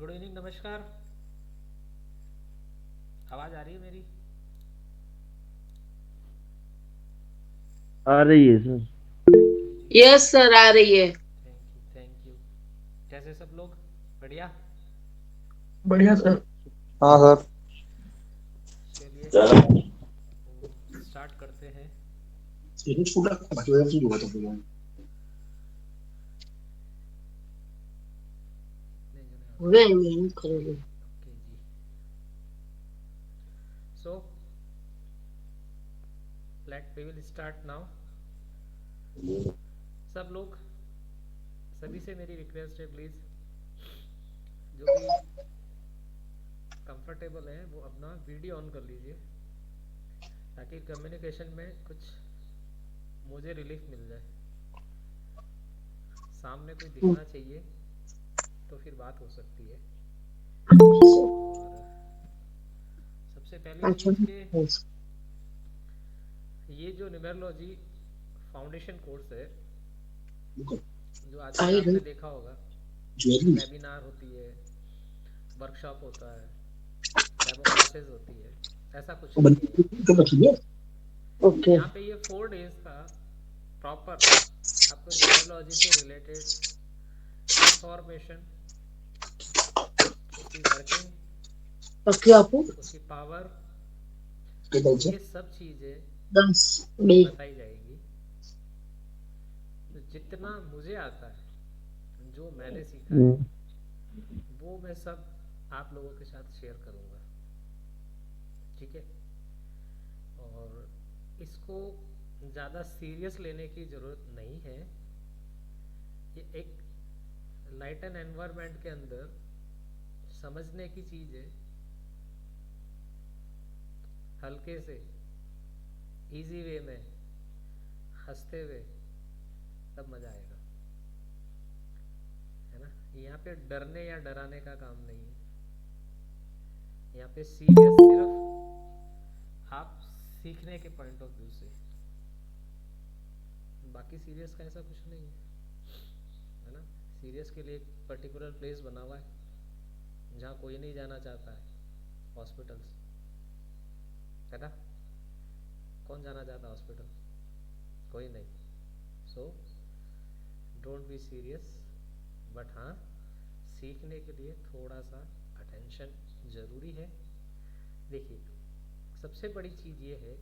Good evening, नमस्कार। आवाज़ आ रही है मेरी? आ रही है sir. Thank you ji. Yes sir आ रही है। Thank you, thank you. कैसे सब लोग? बढ़िया। बढ़िया सर। हाँ सर। चलिए, स्टार्ट करते हैं। नहीं जाने आ वे रहा। नहीं करोगे। ओके जी। So let we will start now. सब लोग, सभी से मेरी रिक्वेस्ट है, प्लीज़ जो भी कंफर्टेबल है वो अपना वीडियो ऑन कर लीजिए, ताकि कम्युनिकेशन में कुछ मुझे रिलीफ मिल जाए। सामने कोई दिखना चाहिए तो फिर बात हो सकती है। और सबसे पहली अच्छा। चीज़ कि ये जो न्यूमेरोलॉजी फाउंडेशन कोर्स है, जो आजकल आई आपने देखा होगा, वेबिनार होती है, वर्कशॉप होता है, डेमो क्लासेस होती है, ऐसा कुछ नहीं है यहाँ पे। ओके। यहाँ पे ये 4 डेज का प्रॉपर आपको न्यूमेरोलॉजी से रिलेटेड इंफॉर्मेशन, उसकी वर्किंग, ओके आपको उसकी पावर, ये सब चीज़ें 10 बताई जाएगी। तो जितना मुझे आता है, जो मैंने सीखा है, हम्म, वो मैं सब आप लोगों के साथ शेयर करूँगा। ठीक है? और इसको ज़्यादा सीरियस लेने की ज़रूरत नहीं है। ये एक लाइट एंड एनवायरनमेंट के अंदर समझने की चीज़ है, हल्के से, इजी वे में, हंसते हुए, तब मज़ा आएगा। है ना? यहाँ पे डरने या डराने का काम नहीं है। यहाँ पे सीरियस सिर्फ आप सीखने के पॉइंट ऑफ व्यू से, बाकी सीरियस का ऐसा कुछ नहीं है ना? सीरियस के लिए एक पर्टिकुलर प्लेस बना हुआ है जहाँ कोई नहीं जाना चाहता है, हॉस्पिटल्स, है ना? कौन जाना चाहता हॉस्पिटल? कोई नहीं। So don't be serious, but हाँ, सीखने के लिए थोड़ा सा अटेंशन ज़रूरी है। देखिए, सबसे बड़ी चीज़ ये है,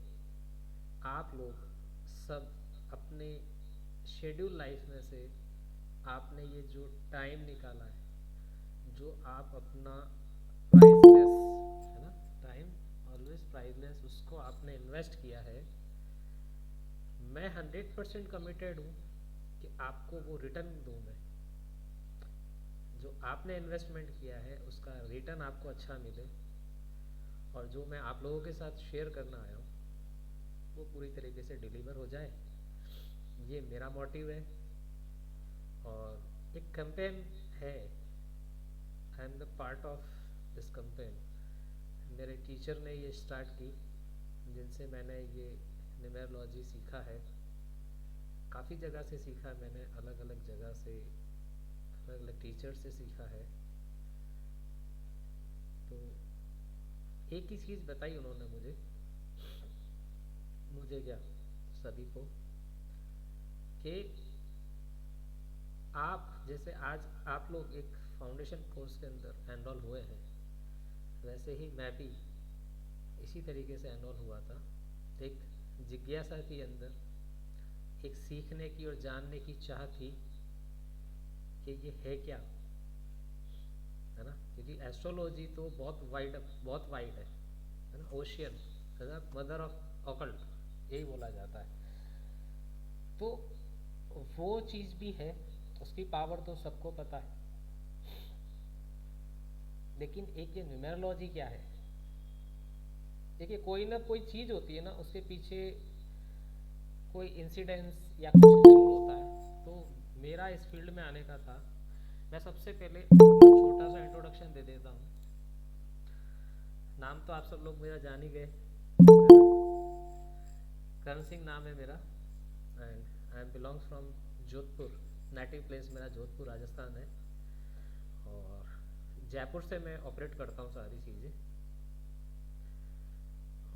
आप लोग सब अपने शेड्यूल लाइफ में से आपने ये जो टाइम निकाला है, जो आप अपना प्राइसलेस, है ना, टाइम ऑलवेज प्राइसलेस, उसको आपने इन्वेस्ट किया है। मैं 100% कमिटेड हूँ कि आपको वो रिटर्न दूँ। मैं, जो आपने इन्वेस्टमेंट किया है उसका रिटर्न आपको अच्छा मिले, और जो मैं आप लोगों के साथ शेयर करना आया हूँ वो पूरी तरीके से डिलीवर हो जाए, ये मेरा मोटिव है। और एक कैंपेन है, I am the part of this campaign. मेरे टीचर ने ये स्टार्ट की, जिनसे मैंने ये न्यूमेरोलॉजी सीखा है। काफ़ी जगह से सीखा है मैंने, अलग अलग जगह से, अलग अलग टीचर से सीखा है। तो एक ही चीज़ बताई उन्होंने मुझे, मुझे क्या, सभी को, कि आप जैसे आज आप लोग एक फाउंडेशन कोर्स के अंदर एनरोल हुए हैं, वैसे ही मैं भी इसी तरीके से एनरोल हुआ था। एक जिज्ञासा थी अंदर, एक सीखने की और जानने की चाह थी कि ये है क्या, है ना? क्योंकि एस्ट्रोलॉजी तो बहुत वाइड है ना? ओशियन, है ना, मदर ऑफ ऑकल्ट, यही बोला जाता है। तो वो चीज़ भी है, उसकी पावर तो सबको पता है। लेकिन एक ये न्यूमेरोलॉजी क्या है? देखिए, कोई ना कोई चीज़ होती है ना, उसके पीछे कोई इंसिडेंस या कुछ जरूर होता है। तो मेरा इस फील्ड में आने का था। मैं सबसे पहले अपना छोटा सा इंट्रोडक्शन दे देता हूँ। नाम तो आप सब लोग मेरा जान ही गए, है ना? करण सिंह नाम है मेरा, and I am belongs from Jodhpur. Native place मेरा जोधपुर राजस्थान है। और जयपुर से मैं ऑपरेट करता हूँ सारी चीज़ें,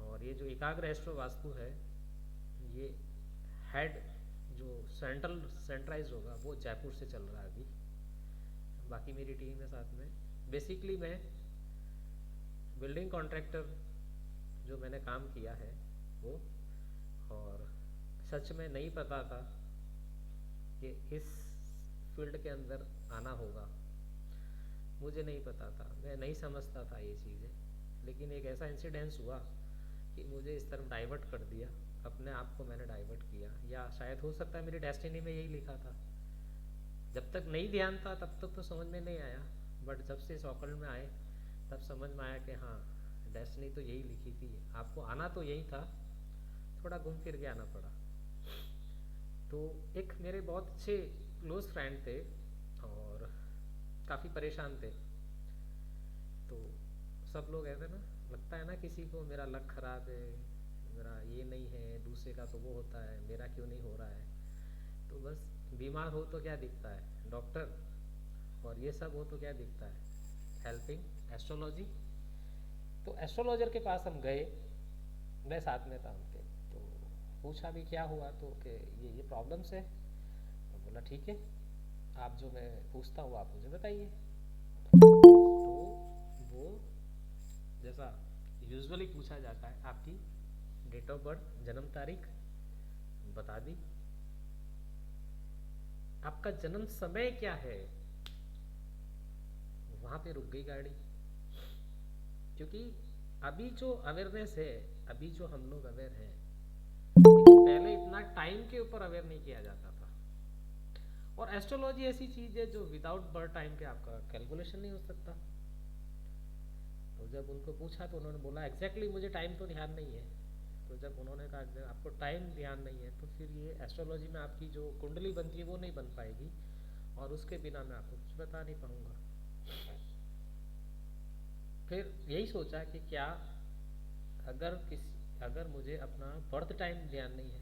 और ये जो एकाग्र एस्ट्रो वास्तु है, ये हेड जो सेंट्राइज होगा वो जयपुर से चल रहा है अभी। बाकी मेरी टीम है साथ में। बेसिकली मैं बिल्डिंग कॉन्ट्रैक्टर जो मैंने काम किया है वो, और सच में नहीं पता था कि इस फील्ड के अंदर आना होगा, मुझे नहीं पता था, मैं नहीं समझता था ये चीज़ें। लेकिन एक ऐसा इंसिडेंस हुआ कि मुझे इस तरफ डाइवर्ट कर दिया, अपने आप को मैंने डाइवर्ट किया, या शायद हो सकता है मेरी डेस्टिनी में यही लिखा था। जब तक नहीं ध्यान था तब तक तो समझ में नहीं आया, बट जब से इस ऑकल्ट में आए तब समझ में आया कि हाँ, डेस्टिनी तो यही लिखी थी, आपको आना तो यही था, थोड़ा घूम फिर के आना पड़ा। तो एक मेरे बहुत अच्छे क्लोज फ्रेंड थे और काफ़ी परेशान थे। तो सब लोग ऐसे ना, लगता है ना किसी को मेरा लक खराब है, मेरा ये नहीं है, दूसरे का तो वो होता है, मेरा क्यों नहीं हो रहा है। तो बस बीमार हो तो क्या दिखता है, डॉक्टर, और ये सब हो तो क्या दिखता है, हेल्पिंग एस्ट्रोलॉजी। तो एस्ट्रोलॉजर के पास हम गए, मैं साथ में था उनके। तो पूछा भी क्या हुआ, तो कि ये प्रॉब्लम्स है। तो बोला ठीक है, आप जो मैं पूछता हूँ आप मुझे बताइए। तो वो जैसा यूजुअली पूछा जाता है, आपकी डेट ऑफ बर्थ, जन्म तारीख बता दी, आपका जन्म समय क्या है। वहां पे रुक गई गाड़ी, क्योंकि अभी जो अवेयरनेस है, अभी जो हम लोग अवेयर हैं, लेकिन पहले इतना टाइम के ऊपर अवेयर नहीं किया जाता था। और एस्ट्रोलॉजी ऐसी चीज है जो विदाउट बर्थ टाइम के आपका कैलकुलेशन नहीं हो सकता। तो जब उनको पूछा तो उन्होंने बोला एग्जैक्टली मुझे टाइम तो ध्यान नहीं है। तो जब उन्होंने कहा कि आपको टाइम ध्यान नहीं है, तो फिर ये एस्ट्रोलॉजी में आपकी जो कुंडली बनती है वो नहीं बन पाएगी, और उसके बिना मैं आपको कुछ बता नहीं पाऊंगा। फिर यही सोचा कि क्या अगर मुझे अपना बर्थ टाइम ध्यान नहीं है,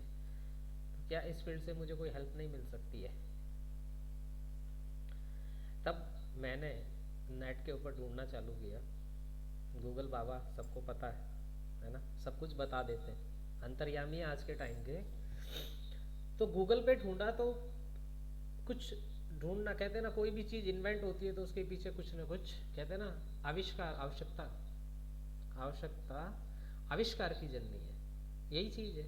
तो क्या इस फील्ड से मुझे कोई हेल्प नहीं मिल सकती है। तब मैंने नेट के ऊपर ढूंढना चालू किया। गूगल बाबा सबको पता है ना, सब कुछ बता देते हैं, अंतर्यामी आज के टाइम के। तो गूगल पे ढूंढा तो कुछ ढूंढना, कहते हैं ना कोई भी चीज इन्वेंट होती है तो उसके पीछे कुछ ना कुछ, कहते हैं ना आविष्कार, आवश्यकता आविष्कार की जननी है, यही चीज है।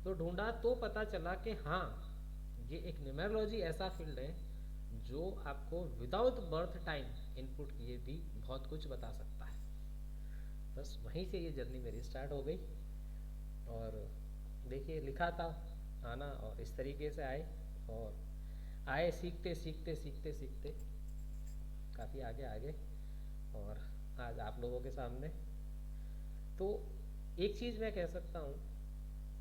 तो ढूंढा तो पता चला कि हाँ, ये एक न्यूमेरोलॉजी ऐसा फील्ड है जो आपको विदाउट बर्थ टाइम इनपुट किए भी बहुत कुछ बता सकता है। बस वहीं से ये जर्नी मेरी स्टार्ट हो गई। और देखिए लिखा था आना, और इस तरीके से आए, और आए सीखते सीखते सीखते सीखते काफ़ी आगे आगे, और आज आप लोगों के सामने। तो एक चीज़ मैं कह सकता हूँ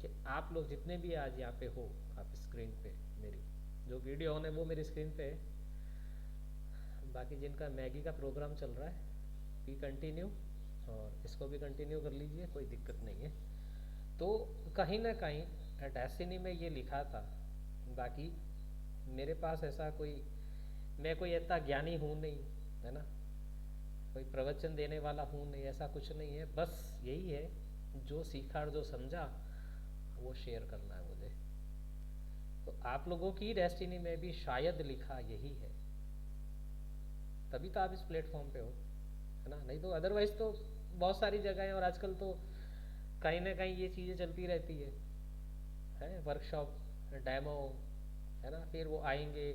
कि आप लोग जितने भी आज यहाँ पे हो, आप स्क्रीन पे मेरी जो वीडियो ऑन है वो मेरी स्क्रीन पे है, बाकी जिनका मैगी का प्रोग्राम चल रहा है भी कंटिन्यू, और इसको भी कंटिन्यू कर लीजिए, कोई दिक्कत नहीं है। तो कहीं ना कहीं डेस्टिनी में ये लिखा था। बाकी मेरे पास ऐसा कोई, मैं कोई इतना ज्ञानी हूँ नहीं, है ना, कोई प्रवचन देने वाला हूँ नहीं, ऐसा कुछ नहीं है। बस यही है, जो सीखा और जो समझा वो शेयर करना है मुझे। तो आप लोगों की डेस्टिनी में भी शायद लिखा यही है, तभी तो आप इस प्लेटफॉर्म पे हो, है ना। नहीं तो अदरवाइज तो बहुत सारी जगह है, और आजकल तो कहीं ना कहीं ये चीज़ें चलती रहती है वर्कशॉप, डेमो, है ना। फिर वो आएंगे,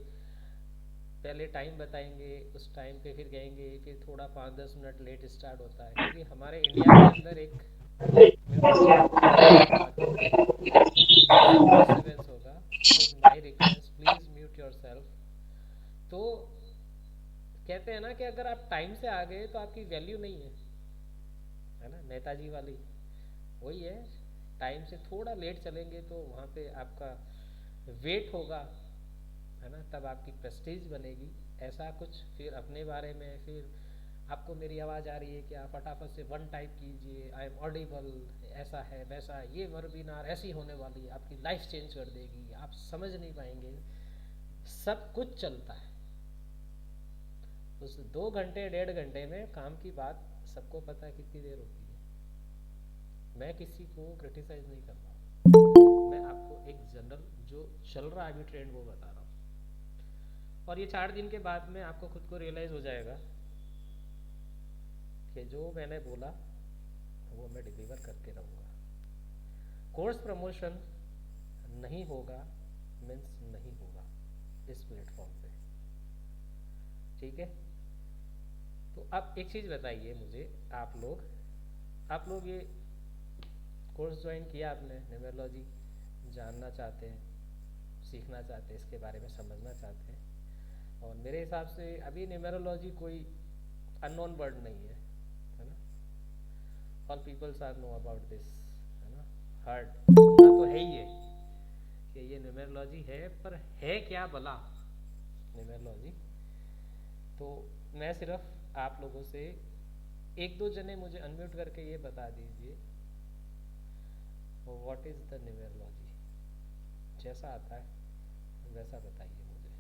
पहले टाइम बताएंगे, उस टाइम पे फिर कहेंगे, फिर थोड़ा 5-10 मिनट लेट स्टार्ट होता है, क्योंकि हमारे इंडिया के अंदर एक डिस्टर्बेंस होगा। तो my request, please mute your self. तो कहते हैं ना कि अगर आप टाइम से आ गए तो आपकी वैल्यू नहीं है ना, नेताजी वाली वही है। टाइम से थोड़ा लेट चलेंगे तो वहाँ पे आपका वेट होगा, है ना, तब आपकी प्रेस्टीज बनेगी, ऐसा कुछ। फिर अपने बारे में, फिर आपको मेरी आवाज़ आ रही है कि आप फटाफट से वन टाइप कीजिए, आई एम ऑडिबल, ऐसा है वैसा, ये वेबिनार ऐसी होने वाली है, आपकी लाइफ चेंज कर देगी, आप समझ नहीं पाएंगे। सब कुछ चलता है, उस 2 घंटे 1.5 घंटे में काम की बात सबको पता है कितनी देर होती है। मैं किसी को क्रिटिसाइज नहीं कर रहा हूँ, मैं आपको एक जनरल जो चल रहा है अभी ट्रेंड वो बता रहा हूँ। और ये 4 दिन के बाद में आपको खुद को रियलाइज हो जाएगा कि जो मैंने बोला वो मैं डिलीवर करके रहूँगा। कोर्स प्रमोशन नहीं होगा मीन्स नहीं होगा इस प्लेटफॉर्म पे, ठीक है। तो अब एक चीज़ बताइए मुझे, आप लोग ये कोर्स ज्वाइन किया आपने, न्यूमेरोलॉजी जानना चाहते हैं, सीखना चाहते हैं, इसके बारे में समझना चाहते हैं। और मेरे हिसाब से अभी न्यूमेरोलॉजी कोई अननोन वर्ड नहीं है ना। All peoples are no about this, है ना। हर्ड सुना तो है ही है कि ये न्यूमेरोलॉजी है, पर है क्या भला न्यूमेरोलॉजी। तो मैं सिर्फ आप लोगों से 1-2 जने मुझे अनम्यूट करके ये बता दीजिए व्हाट इज द न्यूमेरोलॉजी, जैसा आता है वैसा बताइए मुझे।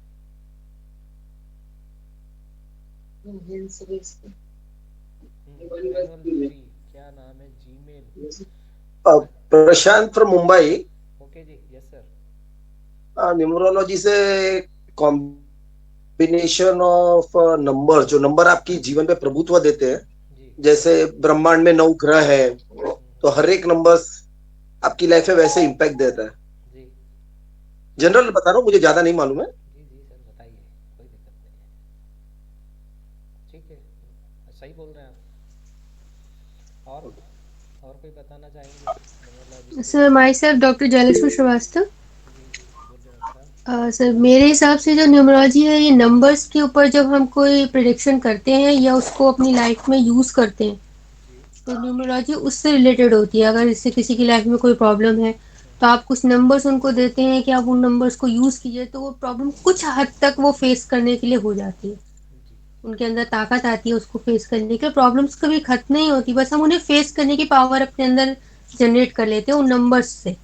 न्यूमेरोलॉजी क्या नाम है, Gmail. Prashant from Mumbai. Okay जी, यस सर। न्यूमरोलॉजी से कॉम्बिनेशन ऑफ नंबर, जो नंबर आपकी जीवन पे प्रभुत्व देते हैं, जैसे ब्रह्मांड में 9 ग्रह है, तो हर एक नंबर आपकी लाइफ में वैसे इम्पैक्ट देता है जी। जनरल बता रहा हूँ, मुझे ज्यादा नहीं मालूम है। जी जी सर बताइए, कोई दिक्कत नहीं है, ठीक है, सही बोल रहे हैं आप। और कोई बताना चाहेंगे? Sir myself doctor Jayalakshmi Srivastava. Sir मेरे हिसाब से जो न्यूमरोलॉजी है ये नंबर्स के ऊपर जब हम कोई प्रिडिक्शन करते हैं या उसको अपनी लाइफ में यूज़ करते हैं तो न्यूमरोलॉजी उससे रिलेटेड होती है। अगर इससे किसी की लाइफ में कोई प्रॉब्लम है तो आप कुछ नंबर्स उनको देते हैं कि आप उन नंबर्स को यूज़ कीजिए तो वो प्रॉब्लम कुछ हद तक वो फेस करने के लिए हो जाती है, उनके अंदर ताकत आती है उसको फेस करने के। प्रॉब्लम्स कभी खत्म नहीं होती, बस हम उन्हें फेस करने की पावर अपने अंदर जनरेट कर लेते हैं उन नंबर्स से।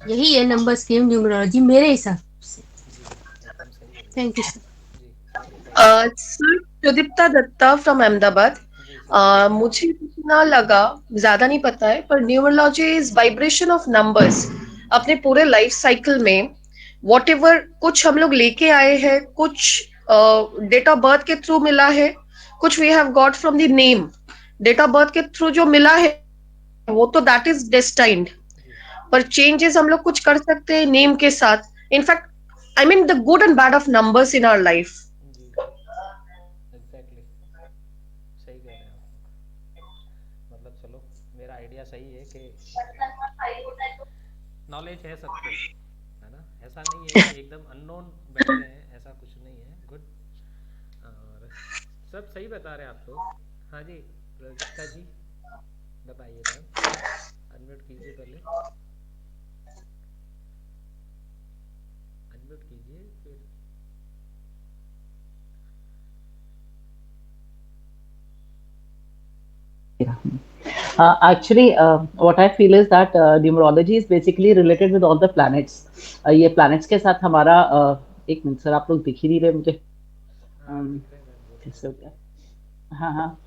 यही है नंबर्स गेम न्यूमरोलॉजी मेरे हिसाब से। Thank you sir. Sir Pradipta Datta from Ahmedabad. मुझे इतना लगा, ज्यादा नहीं पता है, पर numerology is vibration of numbers. अपने पूरे लाइफ साइकिल में वॉट एवर कुछ हम लोग लेके आए हैं, कुछ डेट ऑफ बर्थ के थ्रू मिला है, कुछ we have got from the name. Date of birth के थ्रू जो मिला है वो तो दैट इज डेस्टाइंड, पर चेंजेस हम लोग कुछ कर सकते हैं नेम के साथ। In fact I mean the good and bad of numbers in our life. Exactly सही कह रहे हैं आप। मतलब चलो मेरा आइडिया सही है कि नॉलेज है सबको, है ना, ऐसा नहीं है कि एकदम अननोन बैठे हैं, ऐसा कुछ नहीं है। गुड, और सब सही बता रहे हैं आप लोग। हाँ जी प्रदीप्ता जी बताइए मैम, अनम्यूट कीजिए, पहले अनम्यूट कीजिए फिर। Actually, what I feel is that numerology is basically related with all the planets. ये planets के साथ हमारा एक मिनट सर, आप लोग दिख ही नहीं रहे मुझे। कैसे हो गया? हाँ हाँ,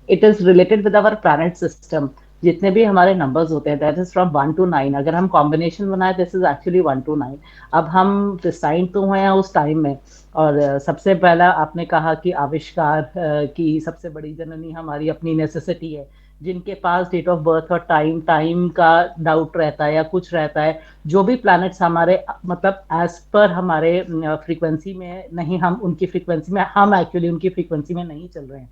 it is related with our planet system. जितने भी हमारे नंबर्स होते हैं दैट इज फ्रॉम 1 to 9। अगर हम कॉम्बिनेशन बनाए दिस इज एक्चुअली 1 to 9। अब हम डिसाइन तो हुए हैं उस टाइम में, और सबसे पहला आपने कहा कि आविष्कार की सबसे बड़ी जननी हमारी अपनी नेसेसिटी है। जिनके पास डेट ऑफ बर्थ और टाइम का डाउट रहता है या कुछ रहता है, जो भी प्लैनेट्स हमारे मतलब एज पर हमारे फ्रीक्वेंसी में नहीं, हम उनकी फ्रीक्वेंसी में, हम एक्चुअली उनकी फ्रीक्वेंसी में नहीं चल रहे हैं।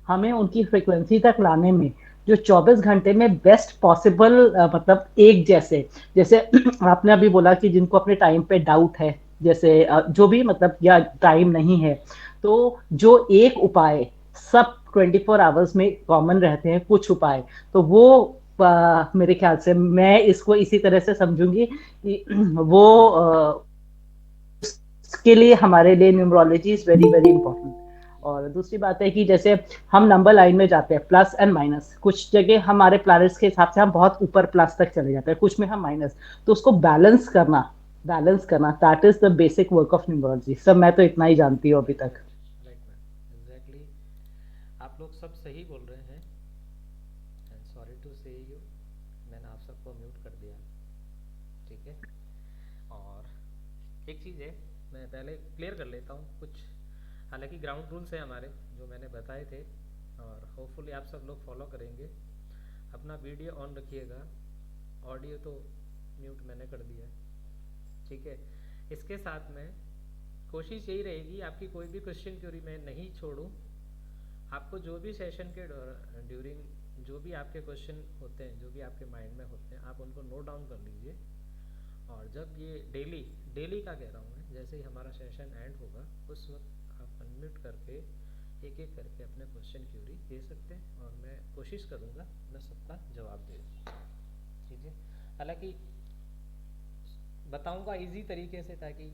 हमें उनकी फ्रीक्वेंसी तक लाने में जो 24 घंटे में बेस्ट पॉसिबल मतलब एक जैसे आपने अभी बोला कि जिनको अपने टाइम पे डाउट है, जैसे जो भी मतलब या टाइम नहीं है, तो जो एक उपाय सब 24 आवर्स में कॉमन रहते हैं, कुछ उपाय, तो वो मेरे ख्याल से मैं इसको इसी तरह से समझूंगी कि वो के लिए हमारे लिए numerology is very very important. और दूसरी बात है कि जैसे हम नंबर लाइन में जाते हैं प्लस एंड माइनस, कुछ जगह हमारे प्लैनेट्स के हिसाब से हम बहुत ऊपर प्लस तक चले जाते हैं, कुछ में हम माइनस, तो उसको बैलेंस करना that is the basic work of numerology. सब मैं तो इतना ही जानती हूँ अभी तक। बोल रहे हैं एंड सॉरी टू से यू, मैंने आप सबको म्यूट कर दिया, ठीक है। और एक चीज़ है, मैं पहले क्लियर कर लेता हूँ कुछ, हालांकि ग्राउंड रूल्स हैं हमारे जो मैंने बताए थे और होपफुली आप सब लोग फॉलो करेंगे। अपना वीडियो ऑन रखिएगा, ऑडियो तो म्यूट मैंने कर दिया है, ठीक है। इसके साथ में कोशिश यही रहेगी आपकी कोई भी क्वेश्चन क्यूरी मैं नहीं छोड़ूं। आपको जो भी सेशन के ड्यूरिंग जो भी आपके क्वेश्चन होते हैं, जो भी आपके माइंड में होते हैं, आप उनको नोट डाउन कर लीजिए। और जब ये डेली का कह रहा हूँ मैं, जैसे ही हमारा सेशन एंड होगा उस वक्त आप अनम्यूट करके एक एक करके अपने क्वेश्चन क्यूरी दे सकते हैं और मैं कोशिश करूँगा मैं सबका जवाब दे दूँ, ठीक है। हालांकि बताऊँगा इजी तरीके से ताकि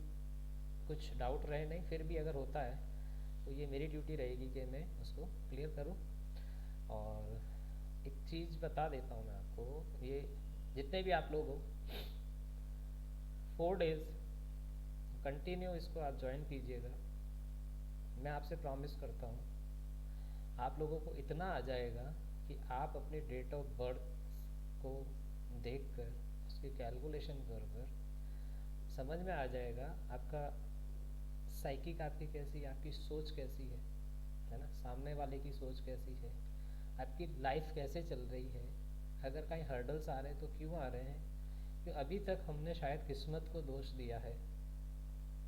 कुछ डाउट रहे नहीं, फिर भी अगर होता है तो ये मेरी ड्यूटी रहेगी कि मैं उसको क्लियर करूँ। और एक चीज़ बता देता हूँ मैं आपको, ये जितने भी आप लोग हो 4 डेज़ कंटिन्यू इसको आप ज्वाइन कीजिएगा। मैं आपसे प्रॉमिस करता हूँ आप लोगों को इतना आ जाएगा कि आप अपने डेट ऑफ बर्थ को देखकर उसकी कैलकुलेशन कर समझ में आ जाएगा आपका साइकिक आपकी कैसी है, आपकी सोच कैसी है ना, सामने वाले की सोच कैसी है, आपकी लाइफ कैसे चल रही है, अगर कहीं हर्डल्स आ रहे हैं तो क्यों आ रहे हैं, क्यों अभी तक हमने शायद किस्मत को दोष दिया है,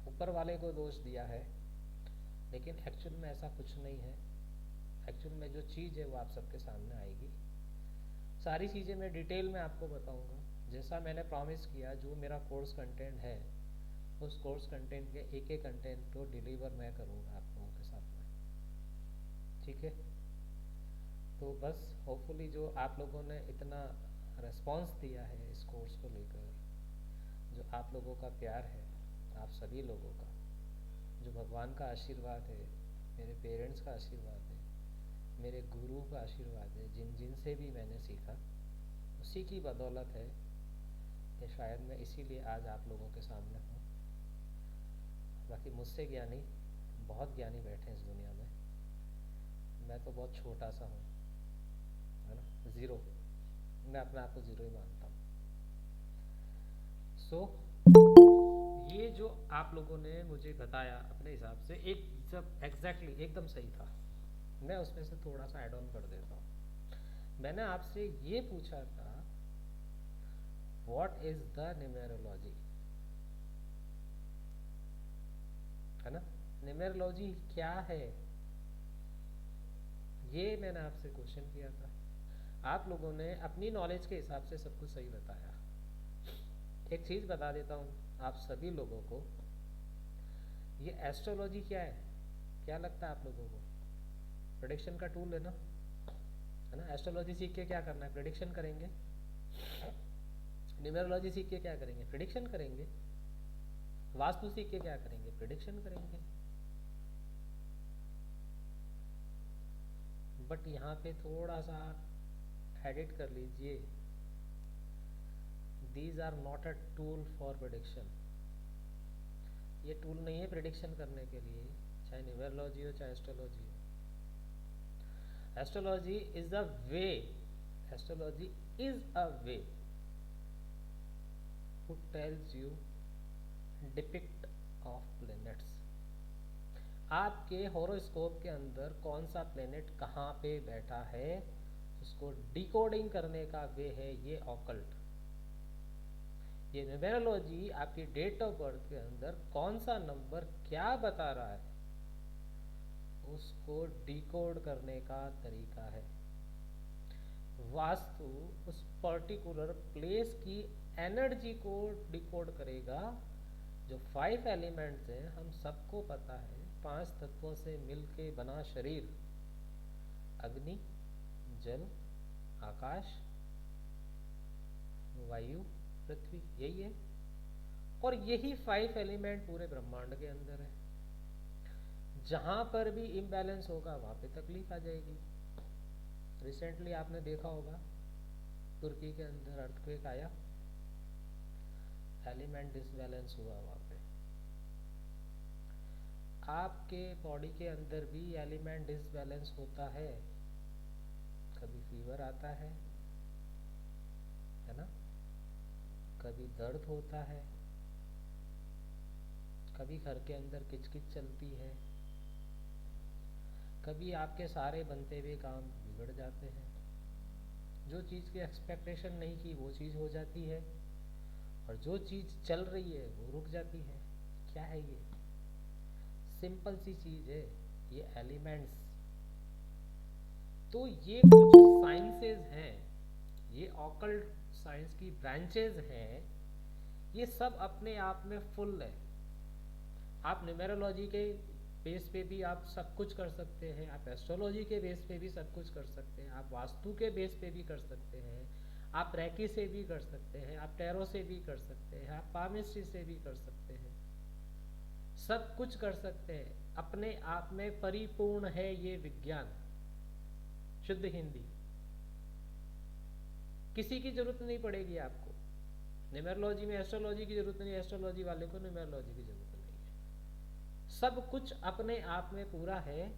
ऊपर वाले को दोष दिया है, लेकिन एक्चुअल में ऐसा कुछ नहीं है। एक्चुअल में जो चीज़ है वो आप सबके सामने आएगी। सारी चीज़ें मैं डिटेल में आपको बताऊंगा, जैसा मैंने प्रॉमिस किया। जो मेरा कोर्स कंटेंट है उस कोर्स कंटेंट के एक एक कंटेंट को डिलीवर मैं करूंगा आप लोगों के साथ में, ठीक है। तो बस होपफुली जो आप लोगों ने इतना रिस्पांस दिया है इस कोर्स को लेकर, जो आप लोगों का प्यार है, आप सभी लोगों का, जो भगवान का आशीर्वाद है, मेरे पेरेंट्स का आशीर्वाद है, मेरे गुरु का आशीर्वाद है, जिन से भी मैंने सीखा उसी की बदौलत है कि शायद मैं इसीलिए आज आप लोगों के सामने हूँ। बाकी मुझसे ज्ञानी बहुत ज्ञानी बैठे हैं इस दुनिया में, मैं तो बहुत छोटा सा हूँ, है ना, ज़ीरो। मैं अपने आप को ज़ीरो ही मानता हूँ। सो ये जो आप लोगों ने मुझे बताया अपने हिसाब से एक जब एग्जैक्टली एकदम सही था, मैं उसमें से थोड़ा सा ऐड ऑन कर देता हूँ। मैंने आपसे ये पूछा था व्हाट इज द न्यूमेरोलॉजी, है ना, न्यूमेरोलॉजी क्या है, ये मैंने आपसे क्वेश्चन किया था। आप लोगों ने अपनी नॉलेज के हिसाब से सब कुछ सही बताया। एक चीज़ बता देता हूँ आप सभी लोगों को, ये एस्ट्रोलॉजी क्या है, क्या लगता है आप लोगों को? प्रेडिक्शन का टूल है ना, है ना। एस्ट्रोलॉजी सीख के क्या करना है? प्रेडिक्शन करेंगे। न्यूमेरोलॉजी सीख के क्या करेंगे? प्रेडिक्शन करेंगे। वास्तु सीख के क्या करेंगे? प्रेडिक्शन करेंगे। बट यहाँ पे थोड़ा सा एडिट कर लीजिए, these are not a tool for prediction. ये टूल नहीं है प्रेडिक्शन करने के लिए, चाहे न्यूमेरोलॉजी हो चाहे एस्ट्रोलॉजी हो। Astrology is a way, astrology is a way who tells you depict of planets। आपके हॉरोस्कोप के अंदर कौन सा प्लेनेट कहाँ पे बैठा है उसको डिकोडिंग करने का वे है ये ऑकल्ट। ये न्यूमेरोलॉजी आपकी डेट ऑफ बर्थ के अंदर कौन सा नंबर क्या बता रहा है उसको डिकोड करने का तरीका है। वास्तु उस पर्टिकुलर प्लेस की एनर्जी को डिकोड करेगा। जो 5 एलिमेंट्स हैं हम सबको पता है, 5 तत्वों से मिलके बना शरीर, अग्नि, जल, आकाश, वायु, पृथ्वी, यही है। और यही 5 एलिमेंट पूरे ब्रह्मांड के अंदर है। जहां पर भी इम्बैलेंस होगा वहां पे तकलीफ आ जाएगी। रिसेंटली आपने देखा होगा तुर्की के अंदर अर्थक्वेक आया, एलिमेंट डिसबैलेंस हुआ वहाँ पे। आपके बॉडी के अंदर भी एलिमेंट डिसबैलेंस होता है, आता है ना, कभी दर्द होता है, कभी घर के अंदर किचकिच चलती है, कभी आपके सारे बनते हुए काम बिगड़ जाते हैं, जो चीज़ की एक्सपेक्टेशन नहीं की वो चीज़ हो जाती है, और जो चीज़ चल रही है वो रुक जाती है। क्या है ये? सिंपल सी चीज़ है, ये एलिमेंट्स। तो ये कुछ साइंसेस हैं, ये ऑकल्ट साइंस की ब्रांचेस हैं, ये सब अपने आप में फुल है। आप न्यूमेरोलॉजी के बेस पे भी आप सब कुछ कर सकते हैं, आप एस्ट्रोलॉजी के बेस पे भी सब कुछ कर सकते हैं, आप वास्तु के बेस पे भी कर सकते हैं, आप रैकी से भी कर सकते हैं, आप टैरो से भी कर सकते हैं, आप पामिस्ट्री से भी कर सकते हैं, सब कुछ कर सकते हैं। अपने आप में परिपूर्ण है ये विज्ञान, शुद्ध हिंदी। किसी की जरूरत नहीं पड़ेगी आपको न्यूमेरोलॉजी में, एस्ट्रोलॉजी की जरूरत नहीं, एस्ट्रोलॉजी वाले को न्यूमेरोलॉजी की जरूरत नहीं है। सब कुछ अपने आप में पूरा है।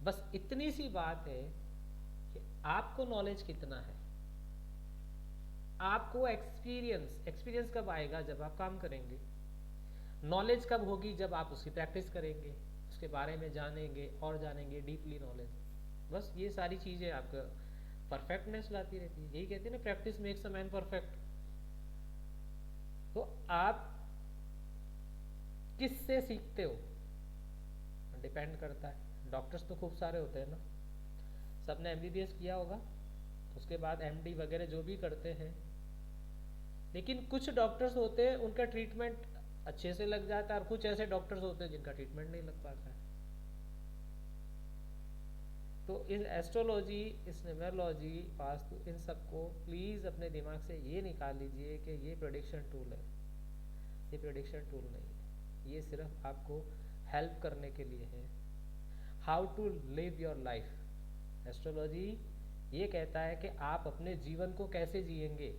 बस इतनी सी बात है कि आपको नॉलेज कितना है, आपको एक्सपीरियंस कब आएगा? जब आप काम करेंगे। नॉलेज कब होगी? जब आप उसकी प्रैक्टिस करेंगे, उसके बारे में जानेंगे और जानेंगे, डीपली नॉलेज। बस ये सारी चीज़ें आपका परफेक्टनेस लाती रहती है। यही कहते हैं ना, practice makes a man perfect. तो आप किससे सीखते हो डिपेंड करता है। डॉक्टर्स तो खूब सारे होते हैं ना, सबने एमबीबीएस किया होगा, उसके बाद एमडी वगैरह जो भी करते हैं, लेकिन कुछ डॉक्टर्स होते हैं उनका ट्रीटमेंट अच्छे से लग जाता है, और कुछ ऐसे डॉक्टर्स होते हैं जिनका ट्रीटमेंट नहीं लग पाता है। तो इस एस्ट्रोलॉजी, इस न्यूमेरोलॉजी, वास्तु, इन सबको प्लीज़ अपने दिमाग से ये निकाल लीजिए कि ये प्रेडिक्शन टूल है। ये प्रेडिक्शन टूल नहीं है, ये सिर्फ आपको हेल्प करने के लिए है। How to live your life. Astrology ये कहता है कि आप अपने जीवन को कैसे जिएंगे,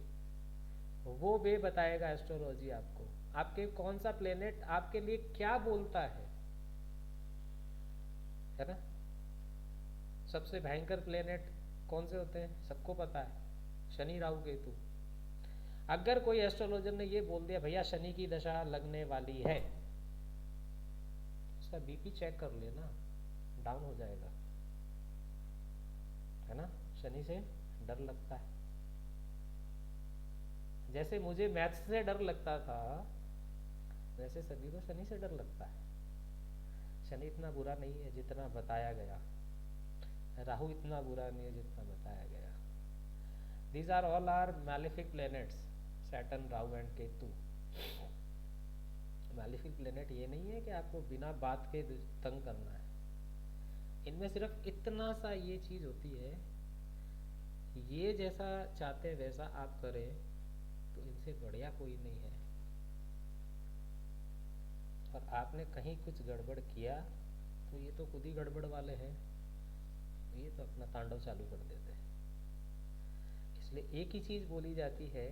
वो वे बताएगा एस्ट्रोलॉजी आपको। आपके कौन सा प्लेनेट आपके लिए क्या बोलता है ना। सबसे भयंकर प्लेनेट कौन से होते हैं सबको पता है, शनि, राहु, केतु। अगर कोई एस्ट्रोलॉजर ने ये बोल दिया भैया शनि की दशा लगने वाली है, उसका बीपी चेक कर लेना, डाउन हो जाएगा, है ना। शनि से डर लगता है, जैसे मुझे मैथ्स से डर लगता था वैसे सभी को शनि से डर लगता है। शनि इतना बुरा नहीं है जितना बताया गया, राहु इतना बुरा नहीं है जितना बताया गया। These are all our malefic planets, Saturn, Rahu and Ketu. Malefic planet ये नहीं है कि आपको बिना बात के तंग करना है, इनमें सिर्फ इतना सा ये चीज होती है, ये जैसा चाहते हैं वैसा आप करें तो इनसे बढ़िया कोई नहीं है। और आपने कहीं कुछ गड़बड़ किया तो ये तो खुद ही गड़बड़ वाले हैं, ये तो अपना तांडव चालू कर देते हैं। इसलिए एक ही चीज बोली जाती है,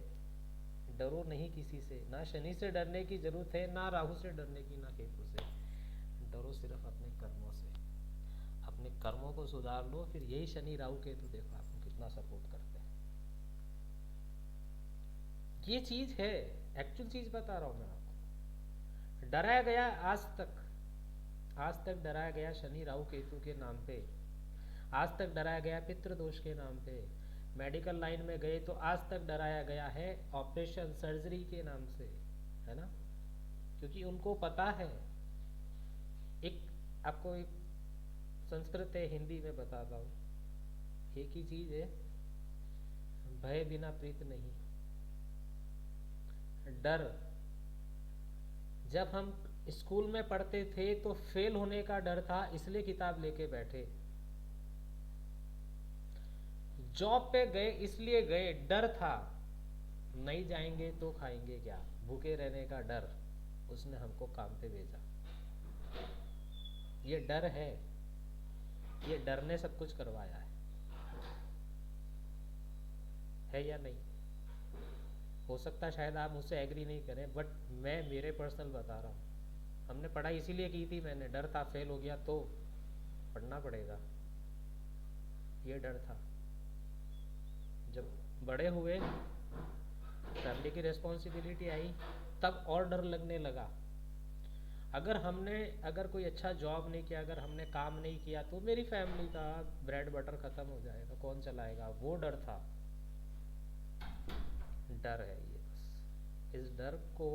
डरो नहीं किसी से। ना शनि से डरने की जरूरत है, ना राहु से डरने की, ना केतु से। डरो सिर्फ अपने कर्मों से। अपने कर्मों को सुधार लो, फिर यही शनि, राहु, केतु देखो आपको कितना सपोर्ट करते हैं। ये चीज है, एक्चुअल चीज बता रहा हूं मैं आपको। डराया गया आज तक डराया गया शनि, राहु, केतु के नाम पे। आज तक डराया गया पितृदोष के नाम पे। मेडिकल लाइन में गए तो आज तक डराया गया है ऑपरेशन, सर्जरी के नाम से, है ना। क्योंकि उनको पता है, आपको एक संस्कृत है, हिंदी में बताता हूँ, एक ही चीज है, भय बिना प्रीत नहीं। डर, जब हम स्कूल में पढ़ते थे तो फेल होने का डर था, इसलिए किताब लेके बैठे। जॉब पे गए इसलिए गए, डर था, नहीं जाएंगे तो खाएंगे क्या, भूखे रहने का डर, उसने हमको काम पे भेजा। ये डर है, ये डर ने सब कुछ करवाया है या नहीं। हो सकता है शायद आप मुझसे एग्री नहीं करें, बट मैं मेरे पर्सनल बता रहा हूँ। हमने पढ़ाई इसीलिए की थी, मैंने डर था फेल हो गया तो पढ़ना पड़ेगा, ये डर था। जब बड़े हुए, फैमिली की रिस्पॉन्सिबिलिटी आई, तब और डर लगने लगा। अगर कोई अच्छा जॉब नहीं किया, अगर हमने काम नहीं किया तो मेरी फैमिली का ब्रेड बटर खत्म हो जाएगा, कौन चलाएगा, वो डर था। डर है ये, बस इस डर को,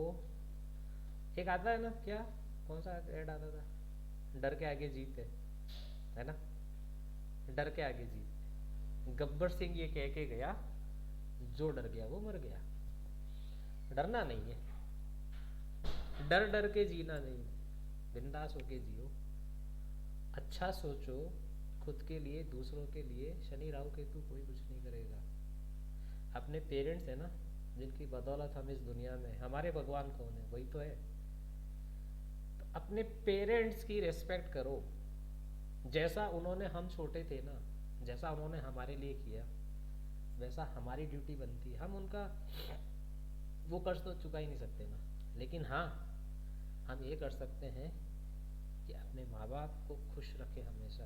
एक आता है ना, क्या कौन सा ऐड आता था, डर के आगे जीत है ना, डर के आगे जीत। गब्बर सिंह ये कह के गया, जो डर गया वो मर गया। डरना नहीं है, डर डर के जीना नहीं, बिंदास होके जियो, अच्छा सोचो खुद के लिए, दूसरों के लिए। शनि राहु केतु कोई कुछ नहीं करेगा। अपने पेरेंट्स है ना, जिनकी बदौलत हम इस दुनिया में, हमारे भगवान कौन है, वही तो है। तो अपने पेरेंट्स की रिस्पेक्ट करो, जैसा उन्होंने, हम छोटे थे ना, जैसा उन्होंने हमारे लिए किया वैसा हमारी ड्यूटी बनती है। हम उनका वो कर्ज तो चुका ही नहीं सकते ना, लेकिन हाँ हम ये कर सकते हैं कि अपने माँ बाप को खुश रखें हमेशा।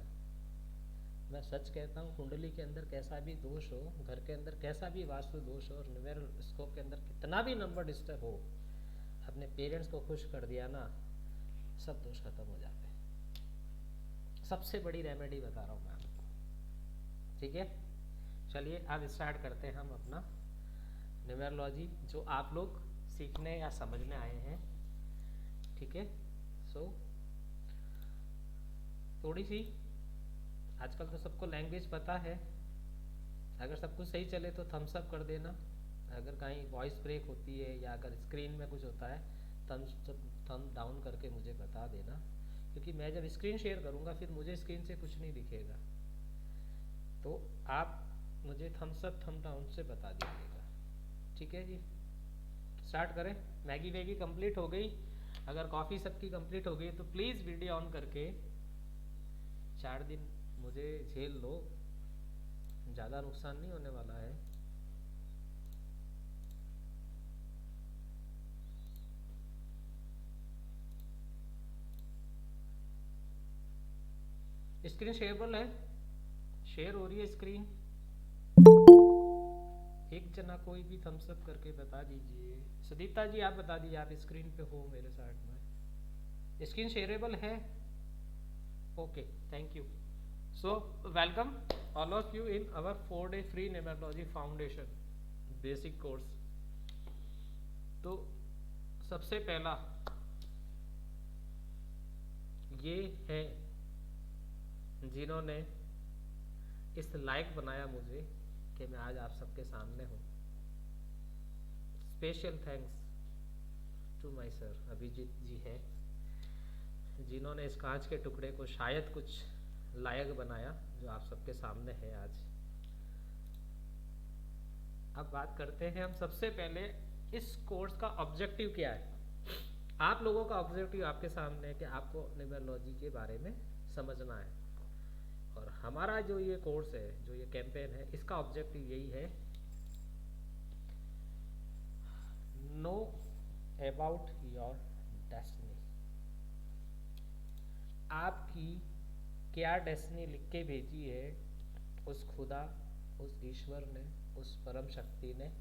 मैं सच कहता हूँ, कुंडली के अंदर कैसा भी दोष हो, घर के अंदर कैसा भी वास्तु दोष हो, और न्यूमेरल स्कोप के अंदर कितना भी नंबर डिस्टर्ब हो, अपने पेरेंट्स को खुश कर दिया ना, सब दोष खत्म हो जाते हैं। सबसे बड़ी रेमेडी बता रहा हूँ मैं आपको, ठीक है। चलिए अब स्टार्ट करते हैं हम अपना न्यूमेरोलॉजी, जो आप लोग सीखने या समझने आए हैं, ठीक है। सो थोड़ी सी, आजकल तो सबको लैंग्वेज पता है, अगर सब कुछ सही चले तो थम्स अप कर देना, अगर कहीं वॉइस ब्रेक होती है या अगर स्क्रीन में कुछ होता है थम डाउन करके मुझे बता देना, क्योंकि मैं जब स्क्रीन शेयर करूँगा फिर मुझे स्क्रीन से कुछ नहीं दिखेगा, तो आप मुझे थम्स अप थम डाउन से बता दीजिएगा, ठीक है जी। स्टार्ट करें। मैगी वैगी कंप्लीट हो गई, अगर कॉफ़ी सबकी कंप्लीट हो गई तो प्लीज़ वीडियो ऑन करके 4 दिन मुझे झेल लो, ज़्यादा नुकसान नहीं होने वाला है। स्क्रीन शेयरेबल है, शेयर हो रही है स्क्रीन, एक जना कोई भी थम्स अप करके बता दीजिए। सुदीप्ता जी आप बता दीजिए, आप स्क्रीन पे हो मेरे साथ में, स्क्रीन शेयरेबल है, okay, thank you. So welcome all of you in our 4-day free numerology foundation basic course. तो सबसे पहला ये है जिन्होंने इस लायक बनाया मुझे कि मैं आज आप सबके सामने हूँ। Special thanks to my sir Abhijit ji है, जिन्होंने इस कांच के टुकड़े को शायद कुछ लायक बनाया जो आप सबके सामने है आज। अब बात करते हैं हम सबसे पहले इस कोर्स का ऑब्जेक्टिव क्या है। आप लोगों का ऑब्जेक्टिव आपके सामने है कि आपको न्यूमेरोलॉजी के बारे में समझना है, और हमारा जो ये कोर्स है, जो ये कैंपेन है, इसका ऑब्जेक्टिव यही है, नो अबाउट योर डेस्टिनी। आपकी क्या डेस्टिनी लिख के भेजी है उस खुदा, उस ईश्वर ने, उस परम शक्ति ने।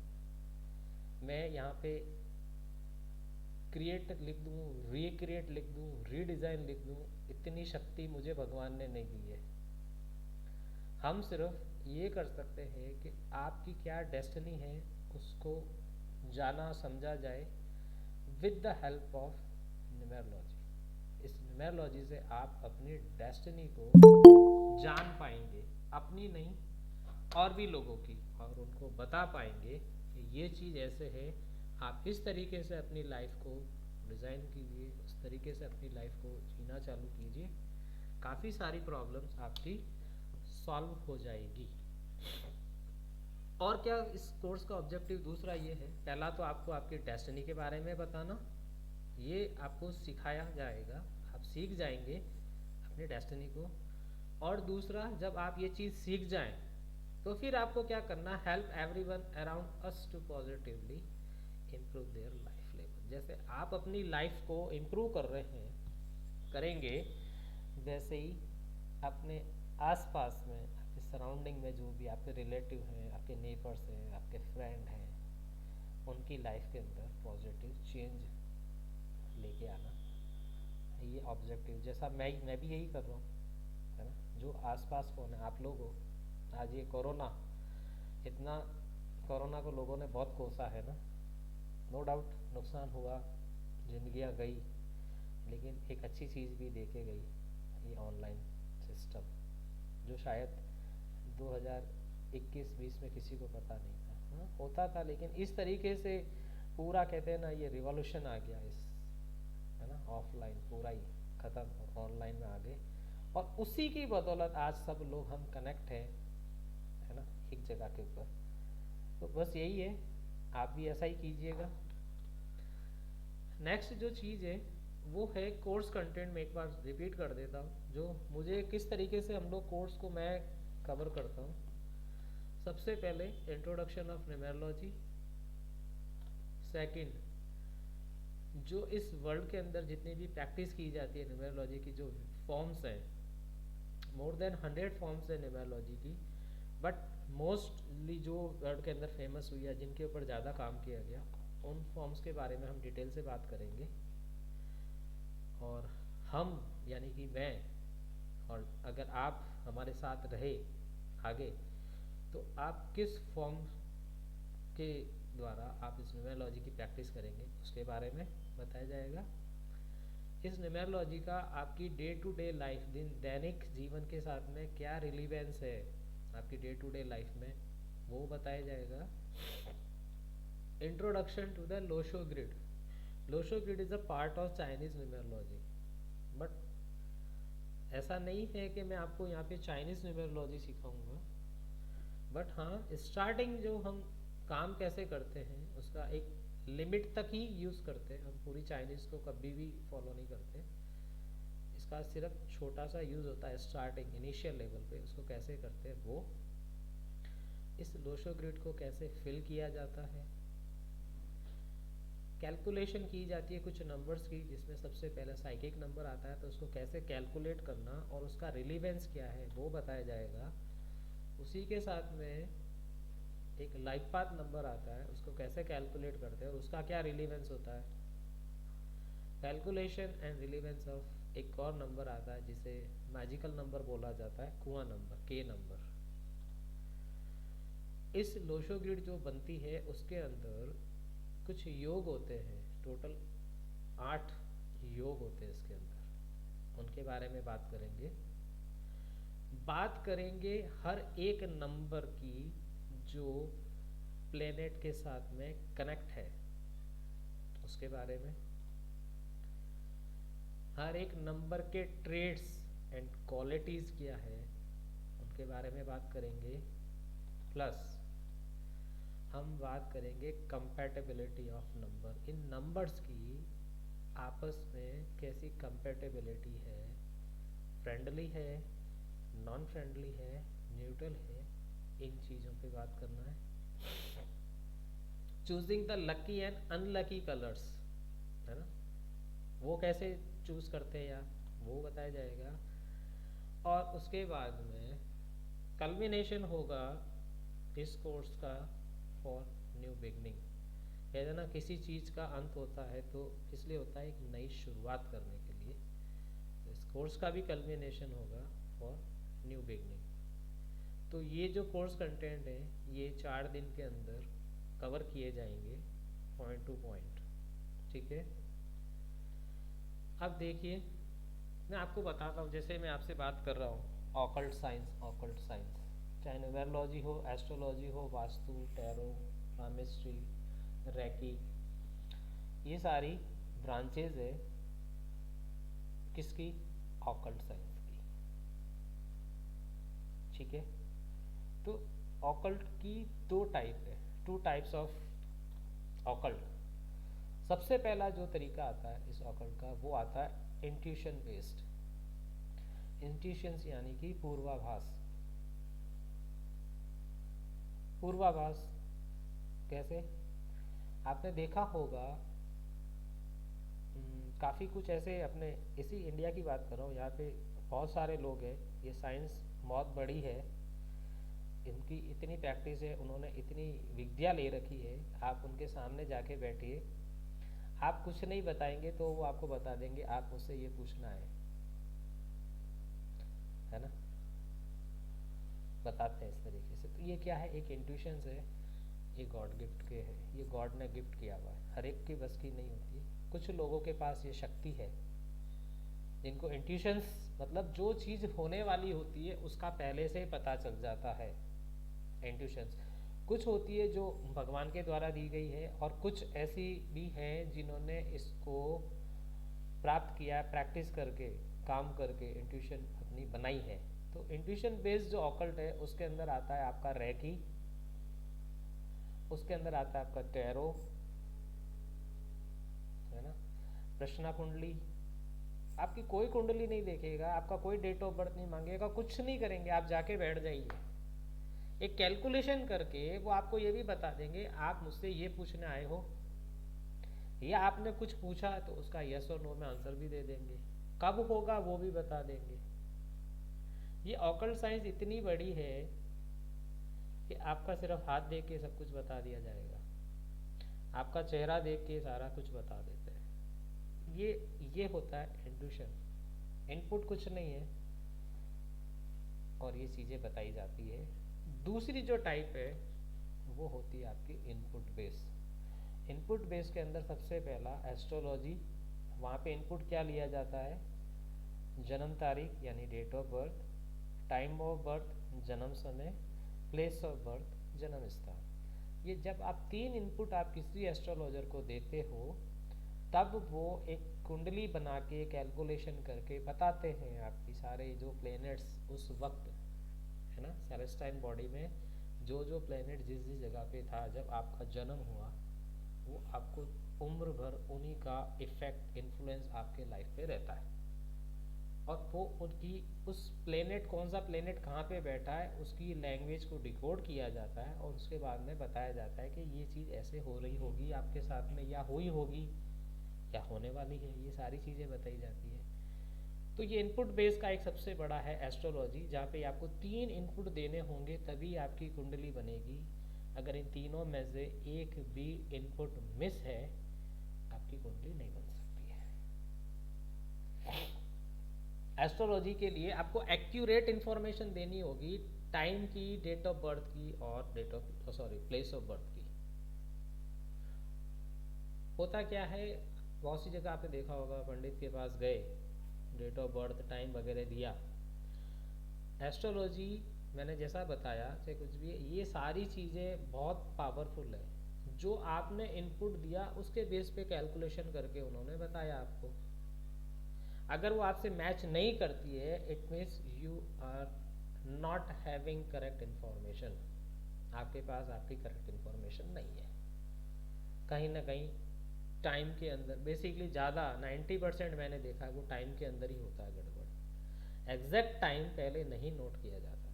मैं यहाँ पे क्रिएट लिख दूँ, रिक्रिएट लिख दूँ, रीडिज़ाइन लिख दूँ, इतनी शक्ति मुझे भगवान ने नहीं दी है। हम सिर्फ ये कर सकते हैं कि आपकी क्या डेस्टिनी है उसको जाना समझा जाए with the help of numerology. इस न्यूमेरोलॉजी से आप अपनी डेस्टिनी को जान पाएंगे, अपनी नहीं और भी लोगों की, और उनको बता पाएंगे कि ये चीज़ ऐसे है, आप इस तरीके से अपनी लाइफ को डिज़ाइन कीजिए, उस तरीके से अपनी लाइफ को जीना चालू कीजिए, काफ़ी सारी प्रॉब्लम्स आपकी सॉल्व हो जाएगी। और क्या इस कोर्स का ऑब्जेक्टिव दूसरा ये है, पहला तो आपको आपकी डेस्टिनी के बारे में बताना, ये आपको सिखाया जाएगा, आप सीख जाएंगे अपनी डेस्टिनी को। और दूसरा, जब आप ये चीज़ सीख जाएं तो फिर आपको क्या करना, help everyone around us to positively improve their life level. जैसे आप अपनी लाइफ को इम्प्रूव कर रहे हैं, करेंगे, वैसे ही अपने आसपास में, अपने सराउंडिंग में जो भी आपके रिलेटिव हैं, आपके नेबर्स हैं, आपके फ्रेंड हैं, उनकी लाइफ के अंदर पॉजिटिव चेंज लेके आना, ये ऑब्जेक्टिव। जैसा मैं भी यही कर रहा हूँ, है ना। जो आसपास कौन है, आप लोग हो। आज ये कोरोना, इतना कोरोना को लोगों ने बहुत कोसा है ना, नो डाउट नुकसान हुआ, जिंदगियाँ गई, लेकिन एक अच्छी चीज़ भी देके गई, ये ऑनलाइन सिस्टम, जो शायद 2021-20 में किसी को पता नहीं था। हाँ होता था, लेकिन इस तरीके से पूरा कहते हैं ना, ये रिवॉल्यूशन आ गया इस, है ना, ऑफलाइन पूरा ही ख़त्म और ऑनलाइन में आ गए, और उसी की बदौलत आज सब लोग हम कनेक्ट हैं, है ना, एक जगह के ऊपर। तो बस यही है, आप भी ऐसा ही कीजिएगा। नेक्स्ट जो चीज़ है वो है कोर्स कंटेंट। में एक बार रिपीट कर देता हूँ, जो मुझे किस तरीके से हम लोग कोर्स को मैं कवर करता हूँ। सबसे पहले इंट्रोडक्शन ऑफ न्यूमेरोलॉजी। सेकंड, जो इस वर्ल्ड के अंदर जितनी भी प्रैक्टिस की जाती है न्यूमेरोलॉजी की, जो फॉर्म्स हैं, मोर देन 100 फॉर्म्स है न्यूमेरोलॉजी की, बट मोस्टली जो वर्ल्ड के अंदर फेमस हुई है, जिनके ऊपर ज़्यादा काम किया गया, उन फॉर्म्स के बारे में हम डिटेल से बात करेंगे। और हम यानी कि मैं, और अगर आप हमारे साथ रहे आगे, तो आप किस फॉर्म के द्वारा आप इस न्यूमेरोलॉजी की प्रैक्टिस करेंगे, उसके बारे में बताया जाएगा। इस न्यूमेरोलॉजी का आपकी डे टू डे लाइफ, दैनिक जीवन के साथ में क्या रिलीवेंस है आपकी डे टू डे लाइफ में, वो बताया जाएगा। Introduction to the Lo Shu grid. Lo Shu grid is a part of Chinese numerology, but ऐसा नहीं है कि मैं आपको यहाँ पे चाइनीज़ न्यूमेरोलॉजी सिखाऊंगा, बट हाँ स्टार्टिंग जो हम काम कैसे करते हैं उसका एक लिमिट तक ही यूज़ करते हैं। हम पूरी चाइनीज़ को कभी भी फॉलो नहीं करते, इसका सिर्फ छोटा सा यूज़ होता है स्टार्टिंग इनिशियल लेवल पे। उसको कैसे करते हैं वो, इस लोशो ग्रिड को कैसे फिल किया जाता है, कैलकुलेशन की जाती है कुछ नंबर्स की, जिसमें सबसे पहले साइकिक नंबर आता है, तो उसको कैसे कैलकुलेट करना और उसका रिलीवेंस क्या है वो बताया जाएगा। उसी के साथ में एक लाइफ पाथ नंबर आता है, उसको कैसे कैलकुलेट करते हैं और उसका क्या रिलीवेंस होता है। कैलकुलेशन एंड रिलीवेंस ऑफ एक और नंबर आता है जिसे मैजिकल नंबर बोला जाता है, कुआं नंबर, के नंबर। इस लोशो ग्रिड जो बनती है उसके अंदर कुछ योग होते हैं, टोटल 8 योग होते हैं इसके अंदर, उनके बारे में बात करेंगे। बात करेंगे हर एक नंबर की जो प्लेनेट के साथ में कनेक्ट है उसके बारे में, हर एक नंबर के ट्रेड्स एंड क्वालिटीज़ क्या है उनके बारे में बात करेंगे। प्लस हम बात करेंगे compatibility of number, in numbers की आपस में कैसी कंपैटिबिलिटी है, फ्रेंडली है, नॉन फ्रेंडली है, न्यूट्रल है, इन चीज़ों पे बात करना है। Choosing the lucky and unlucky colours, है ना, वो कैसे चूज करते हैं यार, वो बताया जाएगा। और उसके बाद में कल्मिनेशन होगा इस कोर्स का फॉर न्यू बिगनिंग। कहते ना किसी चीज़ का अंत होता है तो इसलिए होता है एक नई शुरुआत करने के लिए, तो इस कोर्स का भी कल्मिनेशन होगा फॉर न्यू बिगनिंग। तो ये जो कोर्स कंटेंट है ये 4 दिन के अंदर कवर किए जाएंगे पॉइंट टू पॉइंट, ठीक है। अब देखिए मैं आपको बताता हूँ, जैसे मैं आपसे बात कर रहा हूँ ऑकल्ट साइंस, चाहे न्यूमेरोलॉजी हो, एस्ट्रोलॉजी हो, वास्तु, टैरो, पामिस्ट्री, रैकी, ये सारी ब्रांचेज है किसकी, ऑकल्ट साइंस की, ठीक है। तो ऑकल्ट की 2 टाइप है, 2 टाइप्स ऑफ ऑकल्ट। सबसे पहला जो तरीका आता है इस ऑकल्ट का वो आता है इंट्यूशन बेस्ड। इंट्यूशंस यानी कि पूर्वाभास। पूर्वाभास कैसे, आपने देखा होगा काफ़ी कुछ ऐसे, अपने इसी इंडिया की बात कर रहा हूँ, यहाँ पे बहुत सारे लोग हैं, ये साइंस बहुत बड़ी है, इनकी इतनी प्रैक्टिस है, उन्होंने इतनी विद्या ले रखी है, आप उनके सामने जाके बैठिए, आप कुछ नहीं बताएंगे तो वो आपको बता देंगे आप मुझसे ये पूछना है ना, बताते हैं इस तरीके से। तो ये क्या है, एक इंट्यूशन है, ये गॉड गिफ्ट के है, ये गॉड ने गिफ्ट किया हुआ है, हर एक की बस की नहीं होती है। कुछ लोगों के पास ये शक्ति है जिनको इंट्यूशंस मतलब जो चीज़ होने वाली होती है उसका पहले से पता चल जाता है, इंट्यूशंस। कुछ होती है जो भगवान के द्वारा दी गई है, और कुछ ऐसी भी हैं जिन्होंने इसको प्राप्त किया प्रैक्टिस करके, काम करके इंट्यूशन अपनी बनाई है। तो इंट्यूशन बेस्ड जो ऑकल्ट है उसके अंदर आता है आपका रेकी, उसके अंदर आता है आपका टैरो, है ना, प्रश्ना कुंडली। आपकी कोई कुंडली नहीं देखेगा, आपका कोई डेट ऑफ बर्थ नहीं मांगेगा, कुछ नहीं करेंगे, आप जाके बैठ जाइए, एक कैलकुलेशन करके वो आपको ये भी बता देंगे आप मुझसे ये पूछने आए हो, या आपने कुछ पूछा तो उसका यस और नो में आंसर भी दे देंगे, कब होगा वो भी बता देंगे। ये ऑकल्ट साइंस इतनी बड़ी है कि आपका सिर्फ हाथ देख के सब कुछ बता दिया जाएगा, आपका चेहरा देख के सारा कुछ बता देते हैं। ये होता है इंट्यूशन, इनपुट कुछ नहीं है और ये चीज़ें बताई जाती है। दूसरी जो टाइप है वो होती है आपकी इनपुट बेस। इनपुट बेस के अंदर सबसे पहला एस्ट्रोलॉजी, वहाँ पे इनपुट क्या लिया जाता है, जन्म तारीख यानी date of birth, time of birth जन्म समय, प्लेस ऑफ बर्थ जन्म स्थान। ये जब आप 3 इनपुट आप किसी एस्ट्रोलॉजर को देते हो तब वो एक कुंडली बना के कैलकुलेशन करके बताते हैं आपकी सारे जो प्लैनेट्स उस वक्त, है ना, सेलेस्टाइन बॉडी में जो जो प्लैनेट जिस जिस जगह पे था जब आपका जन्म हुआ, वो आपको उम्र भर उन्हीं का इफेक्ट इन्फ्लुएंस आपके लाइफ पे रहता है। और वो उनकी उस प्लेनेट, कौन सा प्लेनेट कहाँ पे बैठा है, उसकी लैंग्वेज को डिकोड किया जाता है और उसके बाद में बताया जाता है कि ये चीज़ ऐसे हो रही होगी आपके साथ में, या हुई होगी या होने वाली है, ये सारी चीज़ें बताई जाती है। तो ये इनपुट बेस का एक सबसे बड़ा है एस्ट्रोलॉजी, जहाँ पे आपको 3 इनपुट देने होंगे तभी आपकी कुंडली बनेगी। अगर इन तीनों में से एक भी इनपुट मिस है आपकी कुंडली नहीं बन सकती है। एस्ट्रोलॉजी के लिए आपको एक्यूरेट इंफॉर्मेशन देनी होगी, टाइम की, डेट ऑफ बर्थ की और प्लेस ऑफ बर्थ की। होता क्या है, बहुत सी जगह आपने देखा होगा, पंडित के पास गए, डेट ऑफ बर्थ टाइम वगैरह दिया। एस्ट्रोलॉजी मैंने जैसा बताया, चाहे कुछ भी, ये सारी चीज़ें बहुत पावरफुल है। जो आपने इनपुट दिया उसके बेस पे कैलकुलेशन करके उन्होंने बताया आपको। अगर वो आपसे मैच नहीं करती है, it means you are not having correct information, आपके पास आपकी करेक्ट इन्फॉर्मेशन नहीं है। कहीं ना कहीं टाइम के अंदर बेसिकली ज़्यादा 90% मैंने देखा है वो टाइम के अंदर ही होता है गड़बड़। एग्जैक्ट टाइम पहले नहीं नोट किया जाता,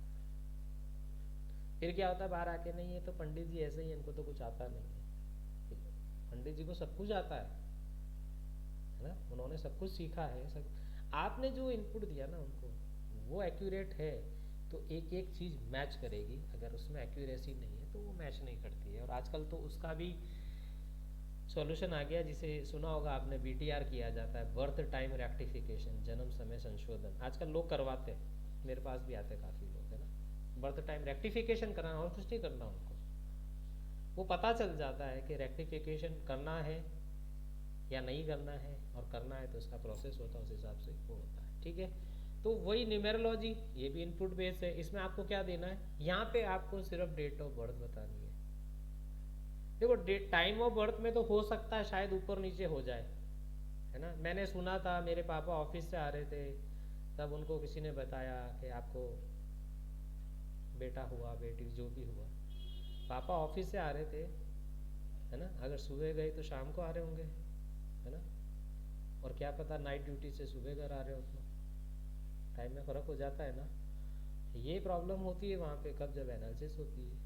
फिर क्या होता है बाहर आके, नहीं है तो पंडित जी ऐसे ही, इनको तो कुछ आता नहीं है। पंडित जी को सब कुछ आता है ना, उन्होंने सब कुछ सीखा है, सब आपने जो इनपुट दिया ना उनको वो एक्यूरेट है तो एक एक चीज़ मैच करेगी। अगर उसमें एक्यूरेसी नहीं है तो वो मैच नहीं करती है। और आजकल तो उसका भी सॉल्यूशन आ गया, जिसे सुना होगा आपने, BTR किया जाता है, बर्थ टाइम रेक्टिफिकेशन, जन्म समय संशोधन। आजकल लोग करवाते हैं, मेरे पास भी आते काफ़ी लोग, है ना, बर्थ टाइम रेक्टिफिकेशन कराना और कुछ नहीं करना उनको। वो पता चल जाता है कि रेक्टिफिकेशन करना है या नहीं करना है, और करना है तो उसका प्रोसेस होता है, उस हिसाब से वो होता है। ठीक है, तो वही न्यूमेरोलॉजी, ये भी इनपुट बेस है। इसमें आपको क्या देना है, यहाँ पे आपको सिर्फ डेट ऑफ बर्थ बतानी है। देखो टाइम ऑफ बर्थ में तो हो सकता है शायद ऊपर नीचे हो जाए, है ना। मैंने सुना था, मेरे पापा ऑफिस से आ रहे थे तब उनको किसी ने बताया कि आपको बेटा हुआ, बेटी जो भी हुआ, पापा ऑफिस से आ रहे थे, है ना, अगर सुबह गए तो शाम को आ रहे होंगे, है ना, और क्या पता नाइट ड्यूटी से सुबह घर आ रहे हो, तो टाइम में फ़र्क हो जाता है ना। ये प्रॉब्लम होती है वहाँ पे कब, जब एनालिसिस होती है।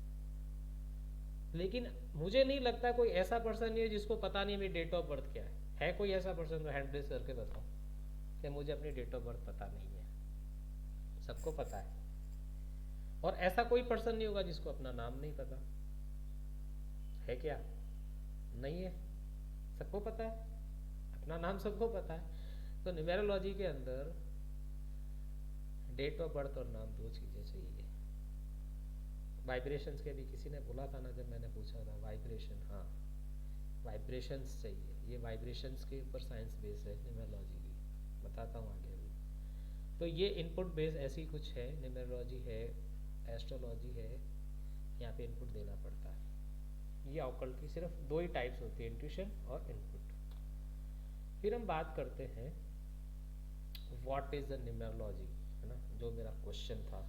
लेकिन मुझे नहीं लगता कोई ऐसा पर्सन नहीं है जिसको पता नहीं मेरी डेट ऑफ बर्थ क्या है कोई ऐसा पर्सन तो हैंड रेस करके बताओ कि मुझे अपनी डेट ऑफ बर्थ पता नहीं है। सबको पता है। और ऐसा कोई पर्सन नहीं होगा जिसको अपना नाम नहीं पता है। क्या नहीं है? सबको पता है अपना नाम, सबको पता है। तो न्यूमेरोलॉजी के अंदर डेट ऑफ बर्थ और नाम दो चीजें चाहिए। वाइब्रेशंस के भी किसी ने बोला था ना, जब मैंने पूछा था वाइब्रेशन, हाँ वाइब्रेशंस चाहिए। ये वाइब्रेशंस के ऊपर साइंस बेस है न्यूमेरोलॉजी की, बताता हूँ आगे भी। तो ये इनपुट बेस ऐसी कुछ है, न्यूमेरोलॉजी है, एस्ट्रोलॉजी है, यहाँ पे इनपुट देना पड़ता है। ये ऑकल्ट की सिर्फ दो ही टाइप्स होती है, इंट्यूशन और इनपुट। फिर हम बात करते हैं व्हाट इज द न्यूमेरोलॉजी, है ना, जो मेरा क्वेश्चन था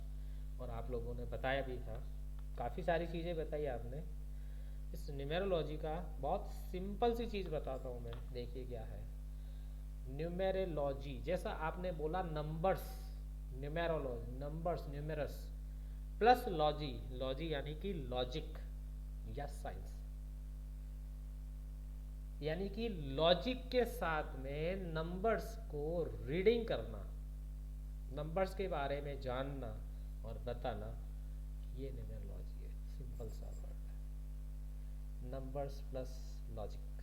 और आप लोगों ने बताया भी था, काफ़ी सारी चीज़ें बताई आपने। इस न्यूमेरोलॉजी का बहुत सिंपल सी चीज़ बताता हूँ मैं, देखिए क्या है न्यूमेरोलॉजी। जैसा आपने बोला numbers, numerology numbers, numerous plus logy, logy यानी कि लॉजिक या साइंस, यानी कि लॉजिक के साथ में नंबर्स को रीडिंग करना, नंबर्स के बारे में जानना और बताना, ये न्यूमेरोलॉजी है। सिंपल सा वर्ड है, numbers plus logic,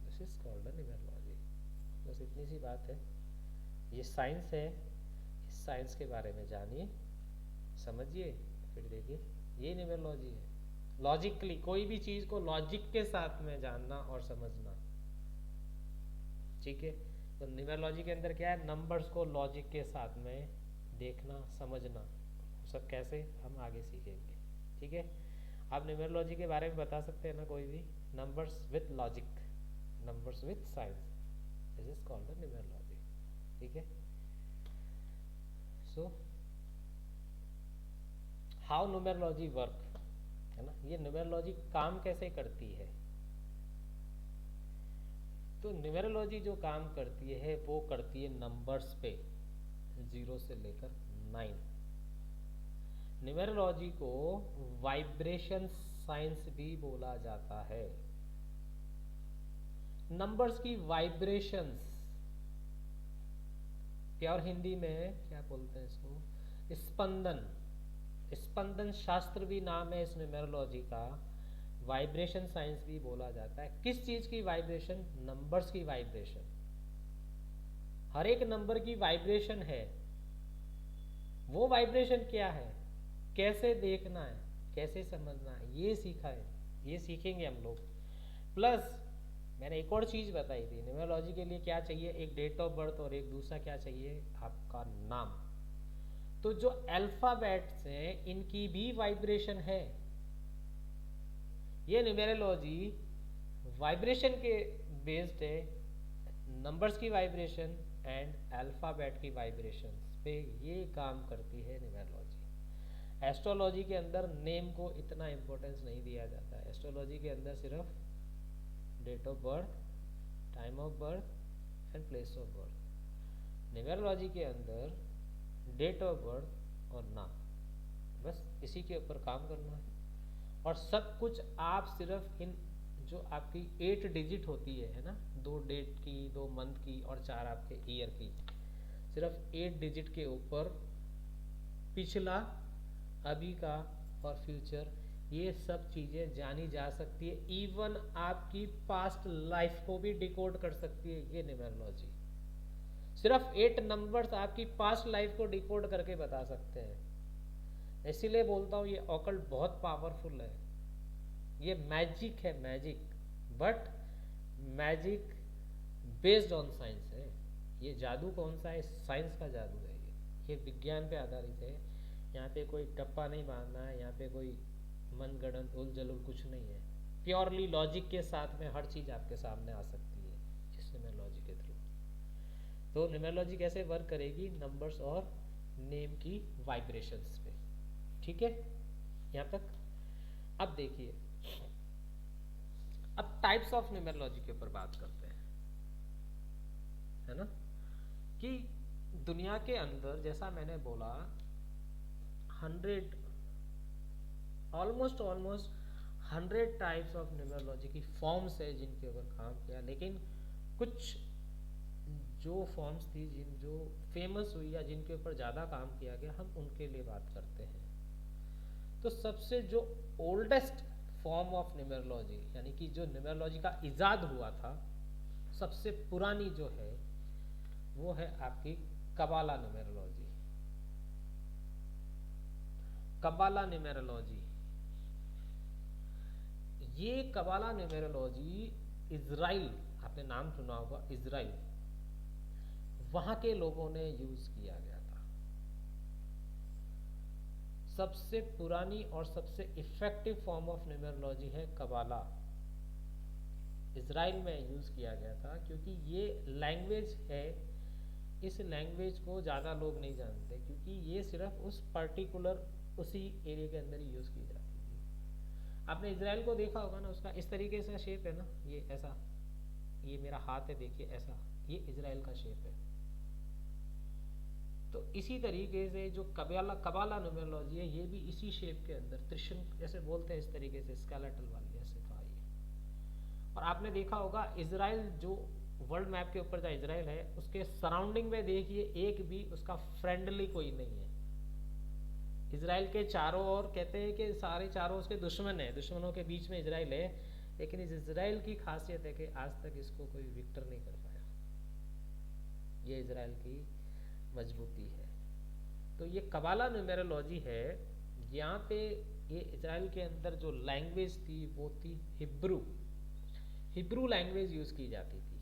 this is called numerology. बस इतनी सी बात है। ये साइंस है, इस साइंस के बारे में जानिए, समझिए, फिर देखिए ये न्यूमेरोलॉजी है। लॉजिकली कोई भी चीज को लॉजिक के साथ में जानना और समझना, ठीक है। तो न्यूमेरोलॉजी के अंदर क्या है, नंबर्स को लॉजिक के साथ में देखना, समझना, सब कैसे हम आगे सीखेंगे, ठीक है। आप न्यूमेरोलॉजी के बारे में बता सकते हैं ना कोई भी, numbers with logic, numbers with science, this is called the numerology, ठीक है। सो हाउ न्यूमेरोलॉजी वर्क, है ना, ये न्यूमेरोलॉजी काम कैसे करती है। तो न्यूमेरोलॉजी जो काम करती है वो करती है नंबर्स पे, 0 से लेकर 9। न्यूमेरोलॉजी को वाइब्रेशन साइंस भी बोला जाता है। नंबर्स की वाइब्रेशंस, प्योर हिंदी में क्या बोलते हैं इसको, स्पंदन, स्पंदन शास्त्र भी नाम है इस न्यूमेरोलॉजी का, वाइब्रेशन साइंस भी बोला जाता है। किस चीज की वाइब्रेशन, नंबर्स की वाइब्रेशन। हर एक नंबर की वाइब्रेशन है, वो वाइब्रेशन क्या है, कैसे देखना है, कैसे समझना है, ये सीखा है, ये सीखेंगे हम लोग। प्लस मैंने एक और चीज बताई थी, न्यूमेरोलॉजी के लिए क्या चाहिए, एक डेट ऑफ बर्थ और एक दूसरा क्या चाहिए, आपका नाम। तो जो अल्फाबेट्स हैं इनकी भी वाइब्रेशन है। ये न्यूमेरोलॉजी वाइब्रेशन के बेस्ड है, नंबर्स की वाइब्रेशन एंड अल्फाबेट की वाइब्रेशन पे ये काम करती है न्यूमेरोलॉजी। एस्ट्रोलॉजी के अंदर नेम को इतना इम्पोर्टेंस नहीं दिया जाता है। एस्ट्रोलॉजी के अंदर सिर्फ date of birth, time of birth and place of birth. Numerology के अंदर डेट ऑफ बर्थ और नाम, बस इसी के ऊपर काम करना है। और सब कुछ आप सिर्फ इन जो आपकी 8 डिजिट होती है ना, 2 डेट की, 2 मंथ की और 4 आपके ईयर की, सिर्फ 8 डिजिट के ऊपर पिछला, अभी का और फ्यूचर, ये सब चीज़ें जानी जा सकती है। इवन आपकी पास्ट लाइफ को भी डिकोड कर सकती है ये न्यूमेरोलॉजी। सिर्फ 8 नंबर्स आपकी पास्ट लाइफ को डिकोड करके बता सकते हैं। इसीलिए बोलता हूँ ये ऑकल्ट बहुत पावरफुल है, ये मैजिक है, magic, but magic based on science है। ये जादू कौन सा है, साइंस का जादू है। ये विज्ञान पे आधारित है। यहाँ पे कोई टप्पा नहीं मारना है, यहाँ पे कोई मनगढ़ंत उल जलूल कुछ नहीं है। प्योरली लॉजिक के साथ में हर चीज़ आपके सामने आ सकती है इस न्यूमेरोलॉजी के थ्रू। तो न्यूमेरोलॉजी कैसे वर्क करेगी, नंबर्स और नेम की वाइब्रेशंस पे, ठीक है, यहाँ तक। अब देखिए, अब टाइप्स ऑफ न्यूमेरोलॉजी के ऊपर बात करते हैं, है ना, कि दुनिया के अंदर जैसा मैंने बोला 100 ऑलमोस्ट 100 टाइप्स ऑफ न्यूमेरोलॉजी की फॉर्म्स है जिनके ऊपर काम किया, लेकिन कुछ जो फॉर्म्स थी जो फेमस हुई या जिनके ऊपर ज़्यादा काम किया गया, हम उनके लिए बात करते हैं। तो सबसे जो ओल्डेस्ट फॉर्म ऑफ न्यूमेरोलॉजी, यानी कि जो न्यूमेरोलॉजी का इजाद हुआ था, सबसे पुरानी जो है वो है आपकी कबाला न्यूमेरोलॉजी। कबाला न्यूमेरोलॉजी, ये कबाला न्यूमेरोलॉजी इजराइल, आपने नाम सुना होगा इजराइल, वहां के लोगों ने यूज किया गया था। सबसे पुरानी और सबसे इफेक्टिव फॉर्म ऑफ न्यूमेरोलॉजी है कबाला, इजराइल में यूज किया गया था, क्योंकि ये लैंग्वेज है, इस लैंग्वेज को ज़्यादा लोग नहीं जानते, क्योंकि ये सिर्फ उस पर्टिकुलर उसी एरिया के अंदर ही यूज की जाती थी। आपने इजराइल को देखा होगा ना, उसका इस तरीके से शेप है ना, ये ऐसा, ये मेरा हाथ है, देखिए ऐसा, ये इजराइल का शेप है। तो इसी तरीके से जो कबाला न्यूमेरोलॉजी है, ये भी इसी शेप के अंदर, त्रिशंकु जैसे बोलते हैं, इस तरीके से स्केलेटल वाली ऐसे था ये। और आपने देखा होगा इजराइल जो वर्ल्ड मैप के ऊपर जो इजराइल है, उसके सराउंडिंग में देखिए एक भी उसका फ्रेंडली कोई नहीं है। इजराइल के चारों ओर कहते हैं कि सारे चारों उसके दुश्मन है, दुश्मनों के बीच में इजराइल है, लेकिन इस इजराइल की खासियत है कि आज तक इसको कोई विक्टर नहीं कर पाया। ये इजराइल की मजबूती है। तो ये कबाला न्यूमेरोलॉजी है, यहाँ पे ये इजराइल के अंदर जो लैंग्वेज थी वो थी हिब्रू, हिब्रू लैंग्वेज यूज की जाती थी।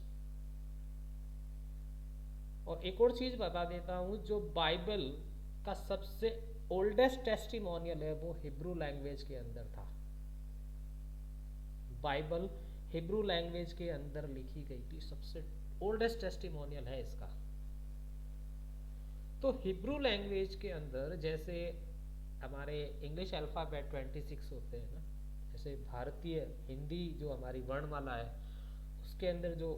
और एक और चीज बता देता हूँ, जो बाइबल का सबसे ओल्डेस्ट टेस्टिमोनियल है वो हिब्रू लैंग्वेज के अंदर था। बाइबल हिब्रू लैंग्वेज के अंदर लिखी गई थी, सबसे ओल्डेस्ट टेस्टिमोनियल है इसका। तो हिब्रू लैंग्वेज के अंदर जैसे हमारे इंग्लिश अल्फ़ाबेट 26 होते हैं ना, जैसे भारतीय हिंदी जो हमारी वर्णमाला है उसके अंदर जो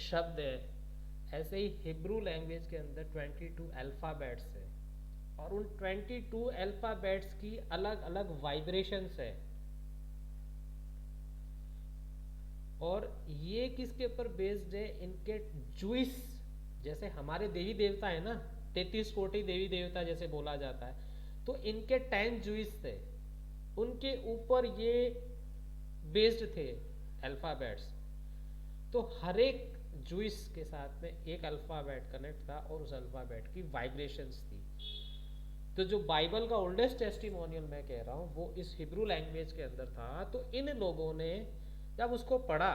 शब्द है, ऐसे ही हिब्रू लैंग्वेज के अंदर 22 अल्फ़ाबेट्स है, और उन 22 अल्फ़ाबेट्स की अलग अलग वाइब्रेशंस है। और ये किसके ऊपर बेस्ड है? इनके जुइस, जैसे हमारे देवी देवता है ना, 33 कोटि देवी देवता जैसे बोला जाता है, तो इनके 10 जुइस थे, उनके ऊपर ये बेस्ड थे अल्फ़ाबेट्स। तो हर एक जुइस के साथ में एक अल्फ़ाबेट कनेक्ट था और उस अल्फ़ाबेट की वाइब्रेशंस थी। तो जो बाइबल का ओल्डेस्ट टेस्टिमोनियल मैं कह रहा हूँ वो इस हिब्रू लैंग्वेज के अंदर था। तो इन लोगों ने जब उसको पढ़ा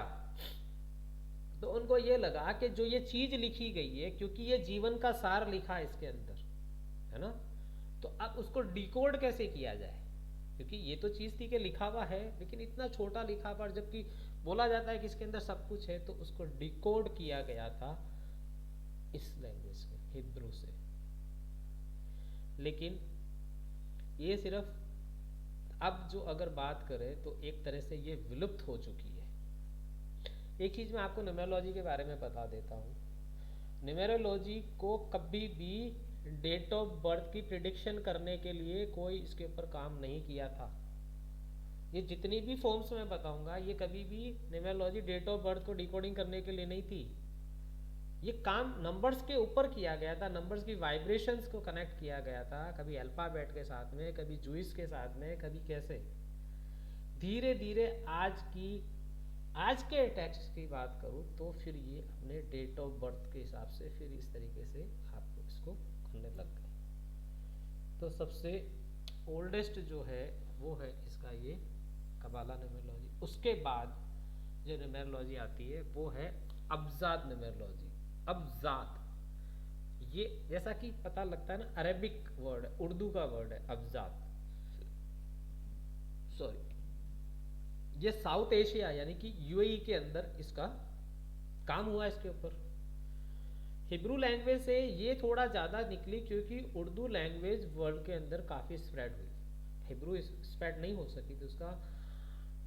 तो उनको ये लगा कि जो ये चीज लिखी गई है, क्योंकि ये जीवन का सार लिखा है इसके अंदर, है ना, तो अब उसको डिकोड कैसे किया जाए, क्योंकि ये तो चीज थी कि लिखा हुआ है, लेकिन इतना छोटा लिखा हुआ, जबकि बोला जाता है कि इसके अंदर सब कुछ है, तो उसको डिकोड किया गया था इस लैंग्वेज में, हिब्रू से। लेकिन ये सिर्फ अब जो अगर बात करें तो एक तरह से ये विलुप्त हो चुकी है। एक चीज मैं आपको न्यूमेरोलॉजी के बारे में बता देता हूँ। न्यूमेरोलॉजी को कभी भी डेट ऑफ बर्थ की प्रिडिक्शन करने के लिए कोई इसके ऊपर काम नहीं किया था। ये जितनी भी फॉर्म्स मैं बताऊंगा, ये कभी भी न्यूमेरोलॉजी डेट ऑफ बर्थ को डिकोडिंग करने के लिए नहीं थी। ये काम नंबर्स के ऊपर किया गया था, नंबर्स की वाइब्रेशंस को कनेक्ट किया गया था, कभी अल्फ़ाबेट के साथ में, कभी जुइस के साथ में, कभी कैसे। धीरे धीरे आज के टेक्स्ट की बात करूँ तो फिर ये अपने डेट ऑफ बर्थ के हिसाब से फिर इस तरीके से आपको इसको करने लग गए। तो सबसे ओल्डेस्ट जो है वो है इसका ये कबाला न्यूमेरोलॉजी। उसके बाद जो न्यूमेरोलॉजी आती है वो है अब्जाद न्यूमेरोलॉजी। अब्जाद, ये जैसा कि पता लगता है ना, अरेबिक वर्ड है, उर्दू का वर्ड है अब्जाद, सॉरी, ये साउथ एशिया यानी कि यूएई के अंदर इसका काम हुआ इसके ऊपर। हिब्रू लैंग्वेज से ये थोड़ा ज़्यादा निकली क्योंकि उर्दू लैंग्वेज वर्ल्ड के अंदर काफ़ी स्प्रेड हुई, हिब्रू स्प्रेड नहीं हो सकी, तो उसका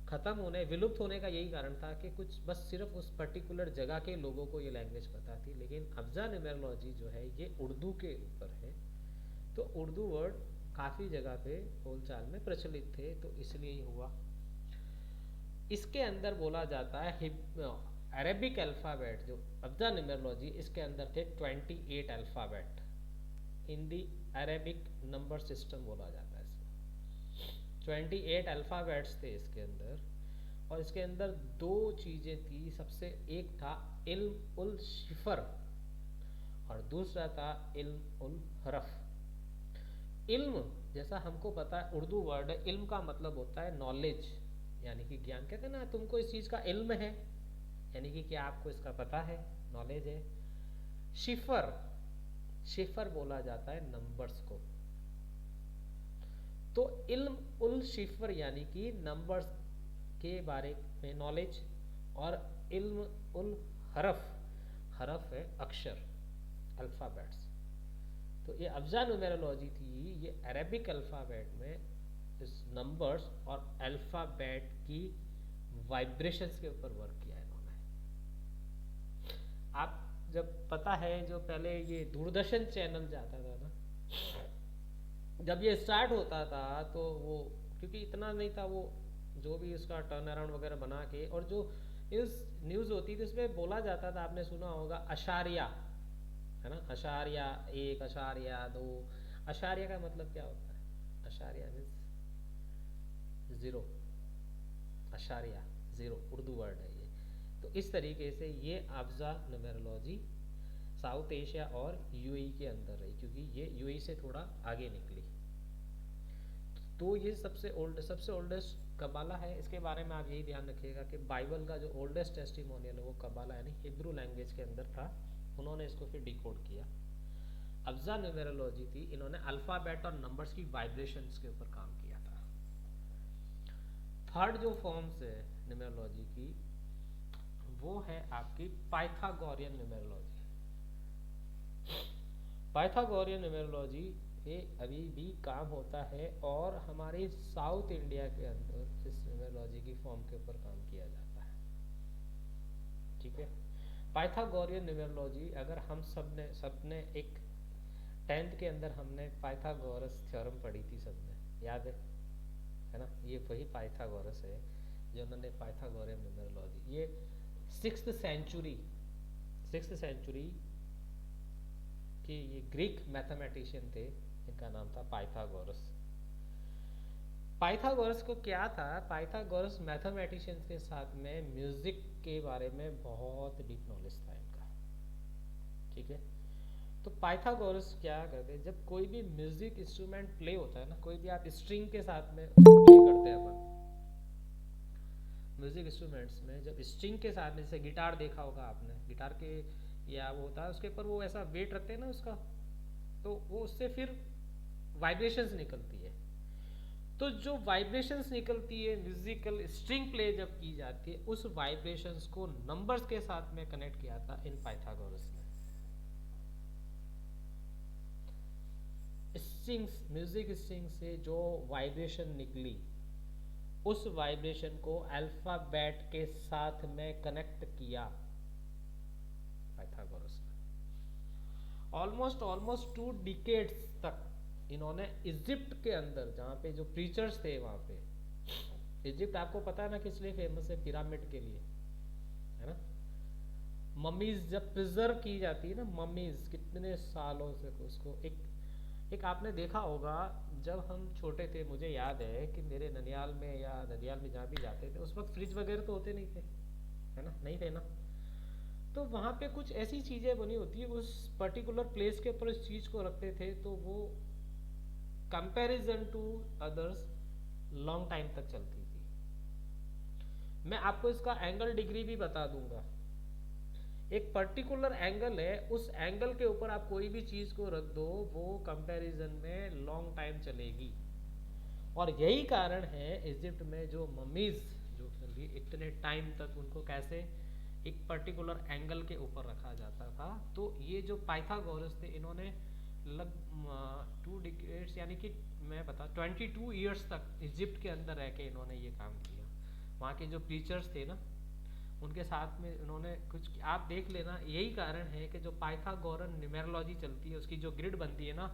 ख़त्म होने, विलुप्त होने का यही कारण था कि कुछ बस सिर्फ उस पर्टिकुलर जगह के लोगों को ये लैंग्वेज पता थी। लेकिन अब्जा न्यूमेरोलॉजी जो है ये उर्दू के ऊपर है, तो उर्दू वर्ड काफ़ी जगह पे बोलचाल में प्रचलित थे, तो इसलिए ही हुआ। इसके अंदर बोला जाता है अरेबिक अल्फ़ाबेट जो अब्जा न्यूमेरोलॉजी, इसके अंदर थे 28 alphabet. Hindi Arabic number system बोला जाता है इसको। 28 अल्फ़ाबेट्स थे इसके अंदर, और इसके अंदर दो चीज़ें थी। सबसे एक था इल्म उल शिफर और दूसरा था इल्म उल हरफ। इल्म, जैसा हमको पता है उर्दू वर्ड है, इल्म का मतलब होता है नॉलेज, यानी कि ज्ञान। कहते हैं ना तुमको इस चीज़ का इल्म है, यानी कि क्या आपको इसका पता है, नॉलेज है। शिफर, शिफर बोला जाता है नंबर्स को। तो इल्म उल शिफर यानी कि नंबर्स के बारे में नॉलेज, और इल्म उल हरफ, हरफ है अक्षर, अल्फ़ाबेट्स। तो ये अब्जा न्यूमेरोलॉजी थी, ये अरेबिक अल्फ़ाबेट में इस नंबर्स और अल्फ़ाबेट की वाइब्रेशंस के ऊपर वर्क किया है इन्होंने। आप जब पता है, जो पहले ये दूरदर्शन चैनल जाता था ना, जब ये स्टार्ट होता था तो वो, क्योंकि इतना नहीं था वो, जो भी उसका टर्न अराउंड वगैरह बना के, और जो न्यूज़ होती थी उसमें बोला जाता था, आपने सुना होगा अशारिया, है ना, अशारिया 1, अशारिया 2। अशारिया का मतलब क्या होता है? अशारिया मीन्स ज़ीरो, अशारिया ज़ीरो, उर्दू वर्ड है ये। तो इस तरीके से ये अब्जा न्यूमेरोलॉजी साउथ एशिया और यूएई के अंदर रही, क्योंकि ये यूएई से थोड़ा आगे निकली। तो ये सबसे ओल्डेस्ट कबाला है। इसके बारे में आप यही ध्यान रखिएगा कि बाइबल का जो ओल्डेस्ट टेस्टिमोनियल है वो कबाला यानी हिब्रू लैंग्वेज के अंदर था। उन्होंने इसको फिर डिकोड किया। अब्जा न्यूमेरोलॉजी थी, इन्होंने अल्फ़ाबेट और नंबर्स की वाइब्रेशंस के ऊपर काम किया था। थर्ड जो फॉर्म्स है न्यूमेरोलॉजी की, वो है आपकी पाइथागोरियन न्यूमेरोलॉजी। पाइथागोरियन न्यूमेरोलॉजी ये अभी भी काम होता है, और हमारे साउथ इंडिया के अंदर इस न्यूमेरोलॉजी की फॉर्म के ऊपर काम किया जाता है। ठीक है, पाइथागोरियन न्यूमेरोलॉजी, अगर हम सबने एक 10th के अंदर हमने पाइथागोरस थ्योरम पढ़ी थी, सबने याद है ना? ये वही पाइथागोरस है जो उन्होंने पाइथागोरियन न्यूमेरोलॉजी, ये 6th सेंचुरी के ये ग्रीक मैथमेटिशियन थे, इनका नाम था पाइथागोरस। पाइथागोरस को क्या था, पाइथागोरस मैथमेटिशियंस के साथ में म्यूजिक के बारे में बहुत डीप नॉलेज था इनका। ठीक है, तो पाइथागोरस क्या करते हैं, जब कोई भी म्यूजिक इंस्ट्रूमेंट प्ले होता है ना, कोई भी आप स्ट्रिंग के साथ में प्ले करते हैं अपन म्यूजिक इंस्ट्रूमेंट्स में, जब स्ट्रिंग के साथ में, जैसे गिटार देखा होगा आपने, गिटार के या वो होता है उसके ऊपर वो ऐसा वेट रखते हैं ना उसका, तो वो उससे फिर वाइब्रेशंस निकलती है। तो जो वाइब्रेशंस निकलती है म्यूजिकल स्ट्रिंग प्ले जब की जाती है, उस वाइब्रेशंस को नंबर्स के साथ में कनेक्ट किया था इन पाइथागोरस ने। स्ट्रिंग्स, म्यूजिक स्ट्रिंग से जो वाइब्रेशन निकली, उस वाइब्रेशन को अल्फाबेट के साथ में कनेक्ट किया पाइथागोरस ने। ऑलमोस्ट 2 डिकेड्स तक इन्होंने इजिप्ट के अंदर, जहाँ पे जो प्रीचर्स थे वहाँ पे, इजिप्ट आपको पता है ना किस लिए फेमस है? पिरामिड के लिए, है ना। मम्मीज जब प्रिजर्व की जाती है ना, मम्मीज कितने सालों से उसको, एक आपने देखा होगा, जब हम छोटे थे, मुझे याद है कि मेरे ननियाल में या नदियाल में जहाँ भी जाते थे, उस वक्त फ्रिज वगैरह तो होते नहीं थे, है ना, नहीं थे ना। तो वहाँ पे कुछ ऐसी चीज़ें बनी होती है, उस पर्टिकुलर प्लेस के ऊपर इस चीज़ को रखते थे, तो वो comparison to others long time तक चलती थी। मैं आपको इसका एंगल डिग्री भी बता दूंगा। एक पर्टिकुलर एंगल है, उस एंगल के ऊपर आप कोई भी चीज़ को रख दो, वो कंपैरिजन में लॉन्ग टाइम चलेगी। और यही कारण है इजिप्ट में जो मम्मीज जो भी इतने टाइम तक उनको कैसे एक पर्टिकुलर एंगल के ऊपर रखा जाता था। तो ये जो पाइथागोरस थे, इन्होंने लग 2 डिकेड्स यानी कि मैं बता 22 ईयर्स तक इजिप्ट के अंदर रह के इन्होंने ये काम किया। वहाँ के जो टीचर्स थे ना, उनके साथ में उन्होंने कुछ, आप देख लेना, यही कारण है कि जो पाइथागोरन न्यूमेरोलॉजी चलती है, उसकी जो ग्रिड बनती है ना,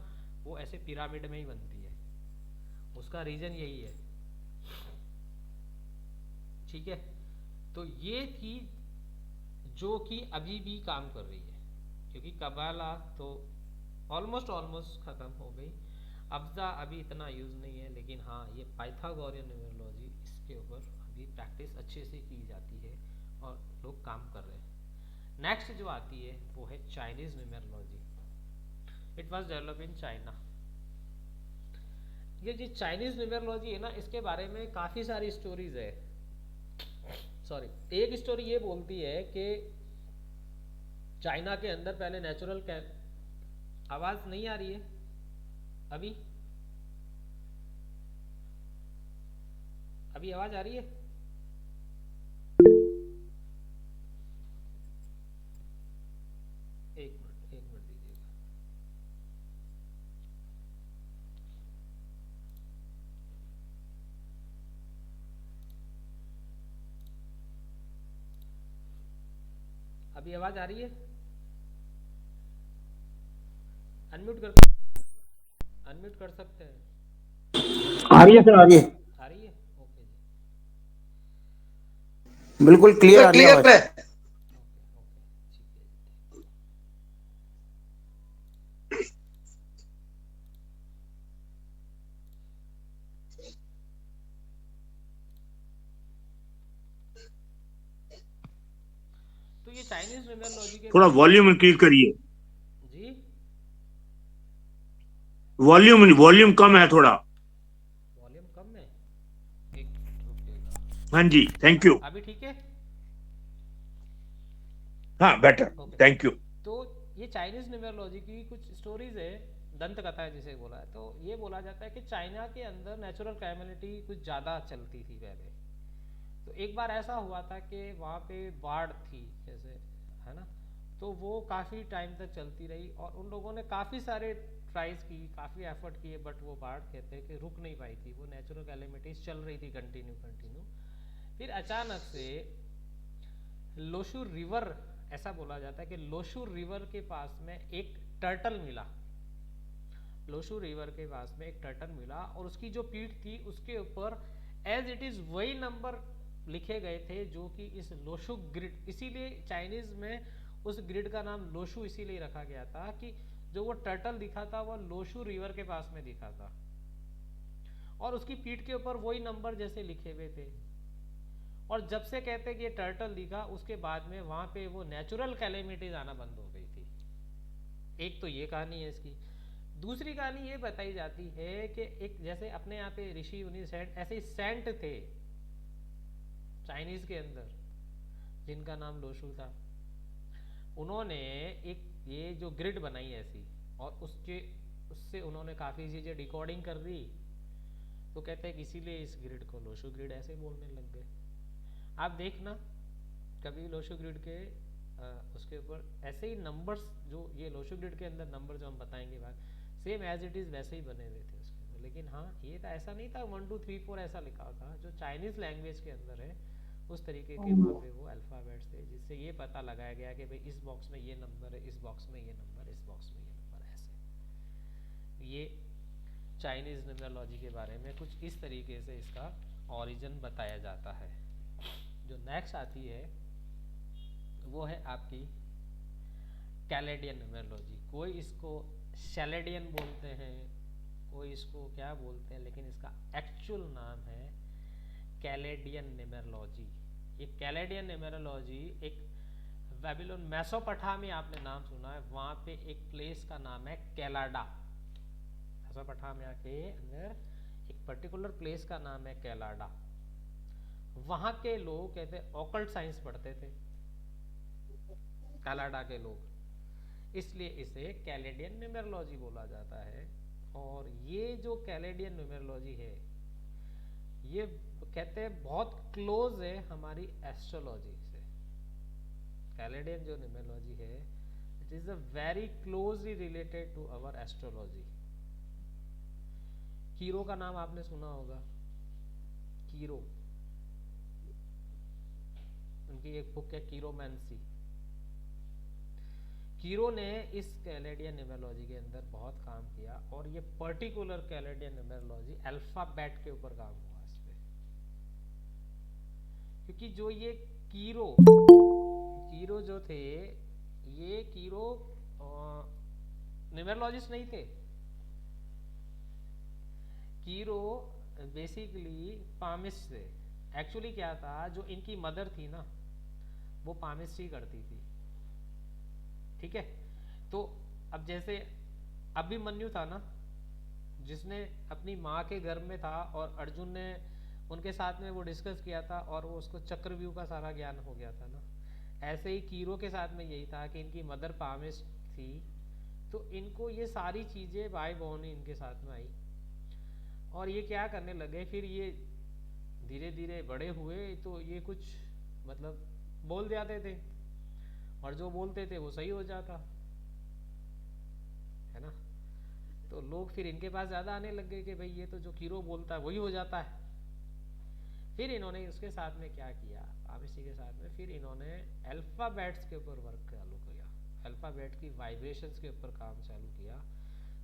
वो ऐसे पिरामिड में ही बनती है। उसका रीजन यही है। ठीक है, तो ये थी जो कि अभी भी काम कर रही है, क्योंकि कबाला तो ऑलमोस्ट ख़त्म हो गई, अब्जा अभी इतना यूज़ नहीं है, लेकिन हाँ ये पाइथागोरियन न्यूमरोलॉजी इसके ऊपर अभी प्रैक्टिस अच्छे से की जाती है और लोग काम कर रहे हैं। नेक्स्ट जो आती है वो है Chinese numerology. It was develop in China. ये जो चाइनीज़ न्यूमरोलॉजी है ना, इसके बारे में काफ़ी सारी स्टोरीज है। सॉरी, एक स्टोरी ये बोलती है कि चाइना के अंदर पहले नेचुरल आवाज़ नहीं आ रही है अभी? अभी आवाज़ आ रही है? एक मिनट दीजिएगा। अभी आवाज़ आ रही है? अनम्यूट कर सकते हैं? आ रही है सर, आ रही है, आ रही है? ओके जी, बिल्कुल क्लियर आ रही है क्लियर आवाज। है। ओके ठीक है जी। तो ये चाइनीज न्यूमरोलॉजी के थोड़ा बारे में वॉल्यूम इंक्रीज करिए, जी, वॉल्यूम कम है थोड़ा। वॉल्यूम कम है, एक मिनट रुकिएगा। हाँ जी, थैंक यू। अभी ठीक है? हाँ बेटर, ओके। Thank you. तो ये चाइनीज न्यूमरोलॉजी की कुछ स्टोरीज है, दंत कथा है जिसे बोला है। तो ये बोला जाता है कि चाइना के अंदर नेचुरल कैलामिटी कुछ ज़्यादा चलती थी पहले। तो एक बार ऐसा हुआ था कि वहाँ पे बाढ़ थी, जैसे है ना, तो वो काफ़ी टाइम तक चलती रही और उन लोगों ने काफ़ी सारे ट्राइज की, काफ़ी एफर्ट किए, बट वो बाढ़ कहते हैं कि रुक नहीं पाई थी। वो नेचुरल कैलामिटीज चल रही थी कंटिन्यू। फिर अचानक से लोशू रिवर, ऐसा बोला जाता है कि लोशू रिवर के पास में एक टर्टल मिला। लोशू रिवर के पास में एक टर्टल मिला और उसकी जो पीठ थी उसके ऊपर एज इट इज़ वही नंबर लिखे गए थे जो कि इस लोशू ग्रिड, इसीलिए चाइनीज में उस ग्रिड का नाम लोशू इसीलिए रखा गया था कि जो वो टर्टल दिखा था वो लोशू रिवर के पास में दिखा था और उसकी पीठ के ऊपर वही नंबर जैसे लिखे हुए थे। और जब से कहते कि ये टर्टल दिखा, उसके बाद में वहां पे वो नेचुरल कैलेमिटीज आना बंद हो गई थी। एक तो ये कहानी है इसकी। दूसरी कहानी ये बताई जाती है कि एक जैसे अपने यहाँ पे ऋषि मुनि सेंट, ऐसे ही सेंट थे चाइनीज के अंदर जिनका नाम लोशू था। उन्होंने एक ये जो ग्रिड बनाई ऐसी और उससे उन्होंने काफ़ी चीज़ें डिकोडिंग कर दी। तो कहते हैं कि इसीलिए इस ग्रिड को लोशू ग्रिड ऐसे बोलने लग गए। आप देखना कभी लोशू ग्रिड के उसके ऊपर ऐसे ही नंबर्स, जो ये लोशू ग्रिड के अंदर नंबर जो हम बताएंगे बात, सेम एज इट इज़ वैसे ही बने हुए थे उसके अंदर। लेकिन हाँ, ये था ऐसा नहीं था 1 2 3 4 ऐसा लिखा था। जो चाइनीज़ लैंग्वेज के अंदर है उस तरीके के वहाँ पे वो अल्फ़ाबेट्स थे, जिससे ये पता लगाया गया कि भाई इस बॉक्स में ये नंबर है, इस बॉक्स में ये नंबर, इस बॉक्स में ये नंबर, ऐसे। ये चाइनीज़ न्यूमरोलॉजी के बारे में कुछ इस तरीके से इसका ओरिजिन बताया जाता है। जो नेक्स्ट आती है वो है आपकी कैलेडियन न्यूमरोलॉजी। कोई इसको शैलेडियन बोलते हैं, कोई इसको क्या बोलते हैं, लेकिन इसका एक्चुअल नाम है कैलेडियन न्यूमरोलॉजी। ये कैलेडियन न्यूमरोलॉजी एक बेबीलोन, मेसोपोटामिया आपने नाम सुना है, वहाँ पे एक प्लेस का नाम है कैलाडा। मेसोपोटामिया के अंदर एक पर्टिकुलर प्लेस का नाम है कैलाडा। वहाँ के लोग कहते ऑकल्ट साइंस पढ़ते थे, कैलाडा के लोग, इसलिए इसे कैलेडियन न्यूमरोलॉजी बोला जाता है। और ये जो कैलेडियन न्यूमरोलॉजी है, ये कहते हैं बहुत क्लोज है हमारी एस्ट्रोलॉजी से। कैलेडियन जो न्यूमरोलॉजी है, it is a very closely related to our astrology. Cheiro का नाम आपने सुना होगा, कीरो, उनकी एक बुक है कीरोमैंसी। कीरो ने इस कैलेडियन न्यूमरोलॉजी के अंदर बहुत काम किया और ये पर्टिकुलर कैलेडियन न्यूमरोलॉजी अल्फाबेट के ऊपर काम हुआ इस पे। क्योंकि जो ये कीरो कीरो जो थे, ये कीरो न्यूमेरोलॉजिस्ट नहीं थे। कीरो बेसिकली पामिस्ट थे। एक्चुअली क्या था, जो इनकी मदर थी ना, वो पामिस्ट्री करती थी। ठीक है, तो अब जैसे अभिमन्यु था ना, जिसने अपनी माँ के गर्भ में था और अर्जुन ने उनके साथ में वो डिस्कस किया था और वो उसको चक्रव्यूह का सारा ज्ञान हो गया था ना, ऐसे ही कीरो के साथ में यही था कि इनकी मदर पामिस्ट थी, तो इनको ये सारी चीज़ें बाय बॉर्न इनके साथ में आई। और ये क्या करने लगे, फिर ये धीरे धीरे बड़े हुए तो ये कुछ मतलब बोल जाते थे, और जो बोलते थे वो सही हो जाता है ना। तो लोग फिर इनके पास ज़्यादा आने लग गए कि भाई ये तो जो कीरो बोलता है वही हो जाता है। फिर इन्होंने उसके साथ में क्या किया, पामिस्ट्री के साथ में, फिर इन्होंने अल्फ़ाबेट्स के ऊपर वर्क चालू किया, अल्फ़ाबेट की वाइब्रेशंस के ऊपर काम चालू किया।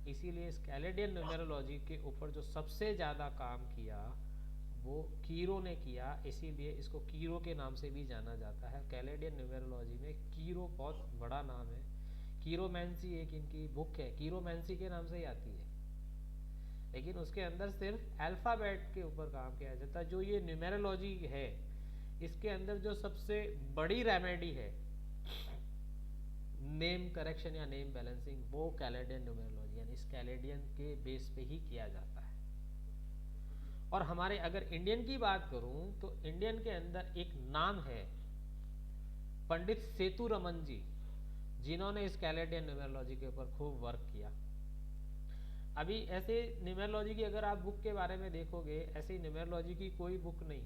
इसीलिए स्केलेडियन न्यूमेरोलॉजी के ऊपर जो सबसे ज़्यादा काम किया वो कीरो ने किया, इसीलिए इसको कीरो के नाम से भी जाना जाता है। कैलेडियन न्यूमेरोलॉजी में कीरो बहुत बड़ा नाम है। कीरोमैंसी एक इनकी बुक है, कीरोमैंसी के नाम से ही आती है, लेकिन उसके अंदर सिर्फ अल्फ़ाबेट के ऊपर काम किया जाता है। जो ये न्यूमेरोलॉजी है, इसके अंदर जो सबसे बड़ी रेमेडी है नेम करेक्शन या नेम बैलेंसिंग, वो कैलेडियन न्यूमेरोलॉजी यानी इस कैलेडियन के बेस पे ही किया जाता है। और हमारे अगर इंडियन की बात करूं तो इंडियन के अंदर एक नाम है पंडित सेतुरमन जी, जिन्होंने इस कैलेडियन न्यूमेरोलॉजी के ऊपर खूब वर्क किया। अभी ऐसे न्यूमेरोलॉजी की अगर आप बुक के बारे में देखोगे, ऐसी न्यूमेरोलॉजी की कोई बुक नहीं।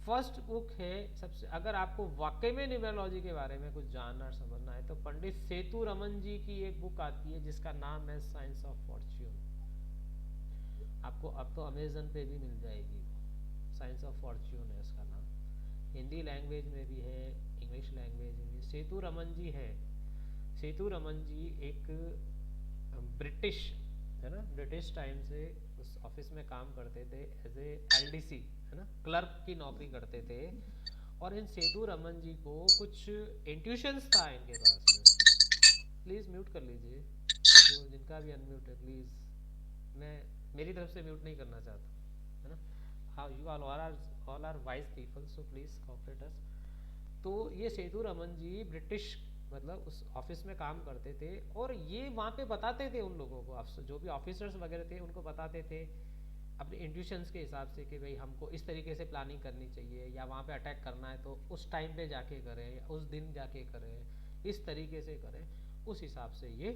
फर्स्ट बुक है सबसे, अगर आपको वाकई में न्यूमेरोलॉजी के बारे में कुछ जानना और समझना है तो पंडित सेतुरमन जी की एक बुक आती है जिसका नाम है साइंस ऑफ फॉर्च्यून। आपको अब तो अमेजन पे भी मिल जाएगी, साइंस ऑफ फॉर्च्यून है उसका नाम। हिंदी लैंग्वेज में भी है, इंग्लिश लैंग्वेज में भी। सेतुरमन जी है, सेतुरमन जी एक ब्रिटिश है ना, ब्रिटिश टाइम से उस ऑफिस में काम करते थे एज ए एलडीसी है ना, क्लर्क की नौकरी करते थे। और इन सेतुरमन जी को कुछ इंट्यूशंस था इनके पास में। प्लीज़ म्यूट कर लीजिए, जो जिनका भी अनम्यूट है प्लीज़, मैं मेरी तरफ से म्यूट नहीं करना चाहता है ना। हाँ, you all are wise people, so please cooperate us. तो ये सेतुरमन जी ब्रिटिश मतलब उस ऑफिस में काम करते थे, और ये वहाँ पे बताते थे उन लोगों को, जो भी ऑफिसर्स वगैरह थे उनको बताते थे अपने इंट्यूशंस के हिसाब से कि भाई हमको इस तरीके से प्लानिंग करनी चाहिए, या वहाँ पे अटैक करना है तो उस टाइम पे जाके करें, या उस दिन जाके करें, इस तरीके से करें। उस हिसाब से ये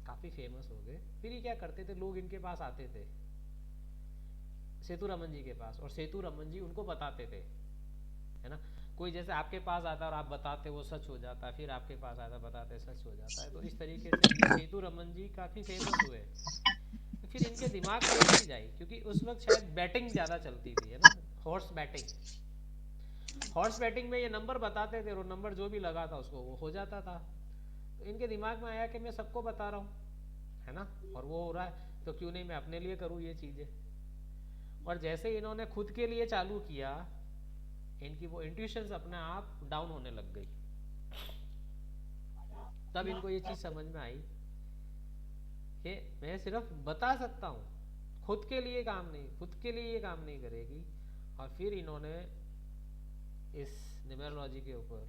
काफ़ी फेमस हो गए। फिर ये क्या करते थे, लोग इनके पास आते थे सेतुरमन जी के पास, और सेतुरमन जी उनको बताते थे है ना। कोई जैसे आपके पास आता है और आप बताते वो सच हो जाता है, फिर आपके पास आता बताते सच हो जाता है। तो इस तरीके से ये सेतुरमन जी काफ़ी फेमस हुए। फिर इनके दिमाग में एक चीज आई, क्योंकि उस वक्त शायद बैटिंग ज़्यादा चलती थी है ना, हॉर्स बैटिंग। हॉर्स बैटिंग में ये नंबर बताते थे और नंबर जो भी लगा था उसको वो हो जाता था। तो इनके दिमाग में आया कि मैं सबको बता रहा हूँ है ना, और वो हो रहा है तो क्यों नहीं मैं अपने लिए करूँ ये चीज़ें। और जैसे इन्होंने खुद के लिए चालू किया, इनकी वो इंट्यूशंस अपने आप डाउन होने लग गई। तब इनको ये चीज़ समझ में आई कि मैं सिर्फ बता सकता हूँ, खुद के लिए काम नहीं, खुद के लिए ये काम नहीं करेगी। और फिर इन्होंने इस न्यूमेरोलॉजी के ऊपर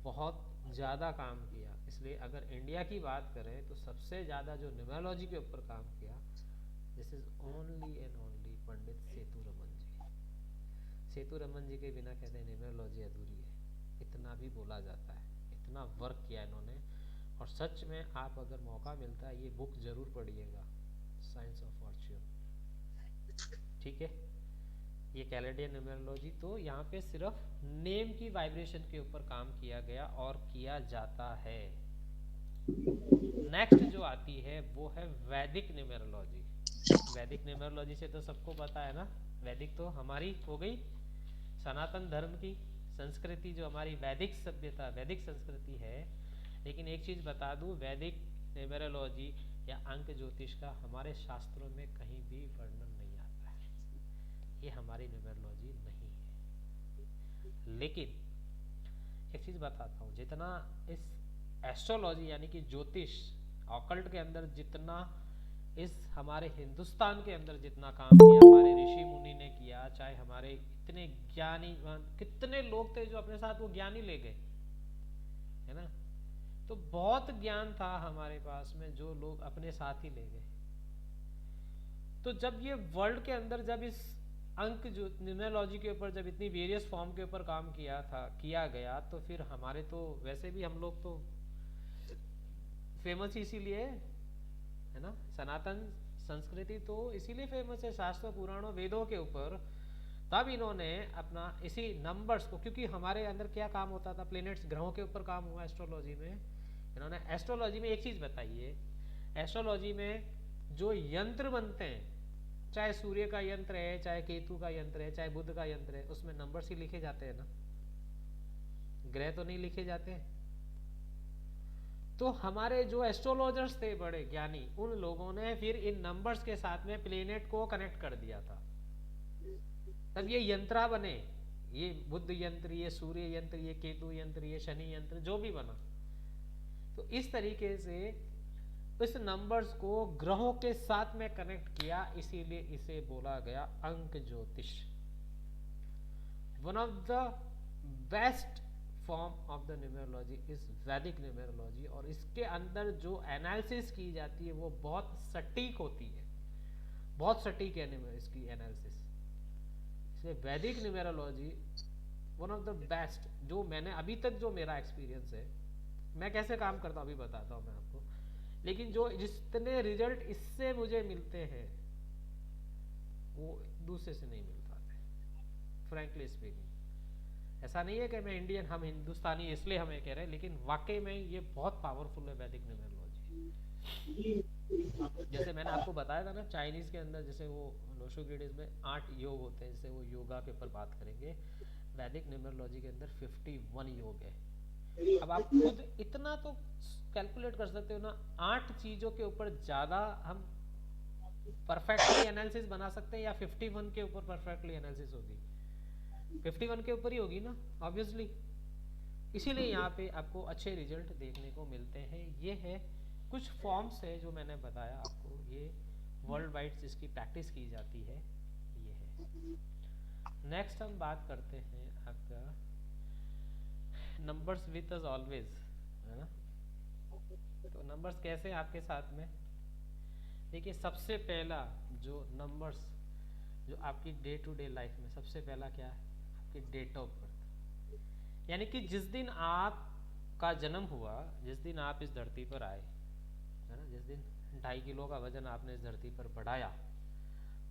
बहुत ज़्यादा काम किया। इसलिए अगर इंडिया की बात करें तो सबसे ज़्यादा जो न्यूमेरोलॉजी के ऊपर काम किया, this is only and only Pandit Sethuraman ji. Sethuraman ji के बिना कहते हैं न्यूमेरोलॉजी अधूरी है, इतना भी बोला जाता है, इतना वर्क किया इन्होंने। और सच में आप अगर मौका मिलता है ये बुक जरूर पढ़िएगा, साइंस ऑफ फॉर्च्यून। ठीक है, ये कैलेडियन न्यूमेरोलॉजी। तो यहाँ पे सिर्फ नेम की वाइब्रेशन के ऊपर काम किया गया और किया जाता है। नेक्स्ट जो आती है वो है वैदिक न्यूमेरोलॉजी। वैदिक न्यूमेरोलॉजी से तो सबको पता है ना, वैदिक तो हमारी हो गई सनातन धर्म की संस्कृति, जो हमारी वैदिक सभ्यता वैदिक संस्कृति है। लेकिन एक चीज़ बता दूं, वैदिक न्यूमेरोलॉजी या अंक ज्योतिष का हमारे शास्त्रों में कहीं भी वर्णन नहीं आता है, ये हमारी न्यूमेरोलॉजी नहीं है। लेकिन एक चीज़ बताता हूँ, जितना इस एस्ट्रोलॉजी यानी कि ज्योतिष ऑकल्ट के अंदर जितना इस हमारे हिंदुस्तान के अंदर जितना काम किया हमारे ऋषि मुनि ने किया, चाहे हमारे इतने ज्ञानी कितने लोग थे जो अपने साथ वो ज्ञानी ले गए, है ना। तो बहुत ज्ञान था हमारे पास में जो लोग अपने साथ ही ले गए। तो जब ये वर्ल्ड के अंदर जब इस अंक जो न्यूमरोलॉजी के ऊपर जब इतनी वेरियस फॉर्म के ऊपर काम किया गया, तो फिर हमारे तो वैसे भी हम लोग तो फेमस इसीलिए है ना, सनातन संस्कृति तो इसीलिए फेमस है शास्त्रों पुराणों वेदों के ऊपर। तब इन्होंने अपना इसी नंबर्स को, क्योंकि हमारे अंदर क्या काम होता था, प्लेनेट्स ग्रहों के ऊपर काम हुआ एस्ट्रोलॉजी में। इन्होंने एस्ट्रोलॉजी में एक चीज बताई है, एस्ट्रोलॉजी में जो यंत्र बनते हैं, चाहे सूर्य का यंत्र है, चाहे केतु का यंत्र है, चाहे बुध का यंत्र है, उसमें नंबर्स ही लिखे जाते हैं ना, ग्रह तो नहीं लिखे जाते। तो हमारे जो एस्ट्रोलॉजर्स थे बड़े ज्ञानी, उन लोगों ने फिर इन नंबर्स के साथ में प्लेनेट को कनेक्ट कर दिया था। तब ये यंत्रा बने, ये बुध यंत्र, ये सूर्य यंत्र, ये केतु यंत्र, ये शनि यंत्र, जो भी बना। तो इस तरीके से इस नंबर्स को ग्रहों के साथ में कनेक्ट किया, इसीलिए इसे बोला गया अंक ज्योतिष। One of the best form of the numerology is वैदिक न्यूमरोलॉजी, और इसके अंदर जो एनालिसिस की जाती है वो बहुत सटीक होती है, बहुत सटीक है इसकी एनालिसिस। इसलिए वैदिक numerology one of the best, जो मैंने अभी तक जो मेरा एक्सपीरियंस है, मैं कैसे काम करता हूँ अभी बताता हूँ मैं आपको, लेकिन जो जितने रिजल्ट इससे मुझे मिलते हैं वो दूसरे से नहीं मिल पाते, फ्रैंकली स्पीकिंग। ऐसा नहीं है कि मैं इंडियन, हम हिंदुस्तानी इसलिए हमें कह रहे हैं, लेकिन वाकई में ये बहुत पावरफुल है वैदिक न्यूमरोलॉजी। जैसे मैंने आपको बताया था ना, चाइनीज के अंदर जैसे वो नोशोगिडिस में 8 योग होते हैं, जैसे वो योगा के ऊपर बात करेंगे, वैदिक न्यूमरोलॉजी के अंदर 51 योग है। अब आप खुद इतना तो कैलकुलेट कर सकते हो ना, 8 चीजों के ऊपर ज्यादा हम परफेक्टली एनालिसिस बना सकते हैं, या 51 के ऊपर परफेक्टली एनालिसिस होगी, 51 के ऊपर ही होगी ना ऑब्वियसली। इसीलिए यहाँ पे आपको अच्छे रिजल्ट देखने को मिलते हैं। ये है कुछ फॉर्म्स है जो मैंने बताया आपको, ये वर्ल्ड वाइड जिसकी प्रैक्टिस की जाती है, ये है। नेक्स्ट हम बात करते हैं आपका नंबर्स विद अस ऑलवेज, है ना। तो नंबर्स कैसे आपके साथ में, देखिए सबसे पहला जो नंबर्स जो आपकी डे टू डे लाइफ में सबसे पहला क्या है, आपकी डेट ऑफ बर्थ, यानी कि जिस दिन आपका जन्म हुआ, जिस दिन आप इस धरती पर आए, है ना, जिस दिन 2.5 किलो का वजन आपने इस धरती पर बढ़ाया,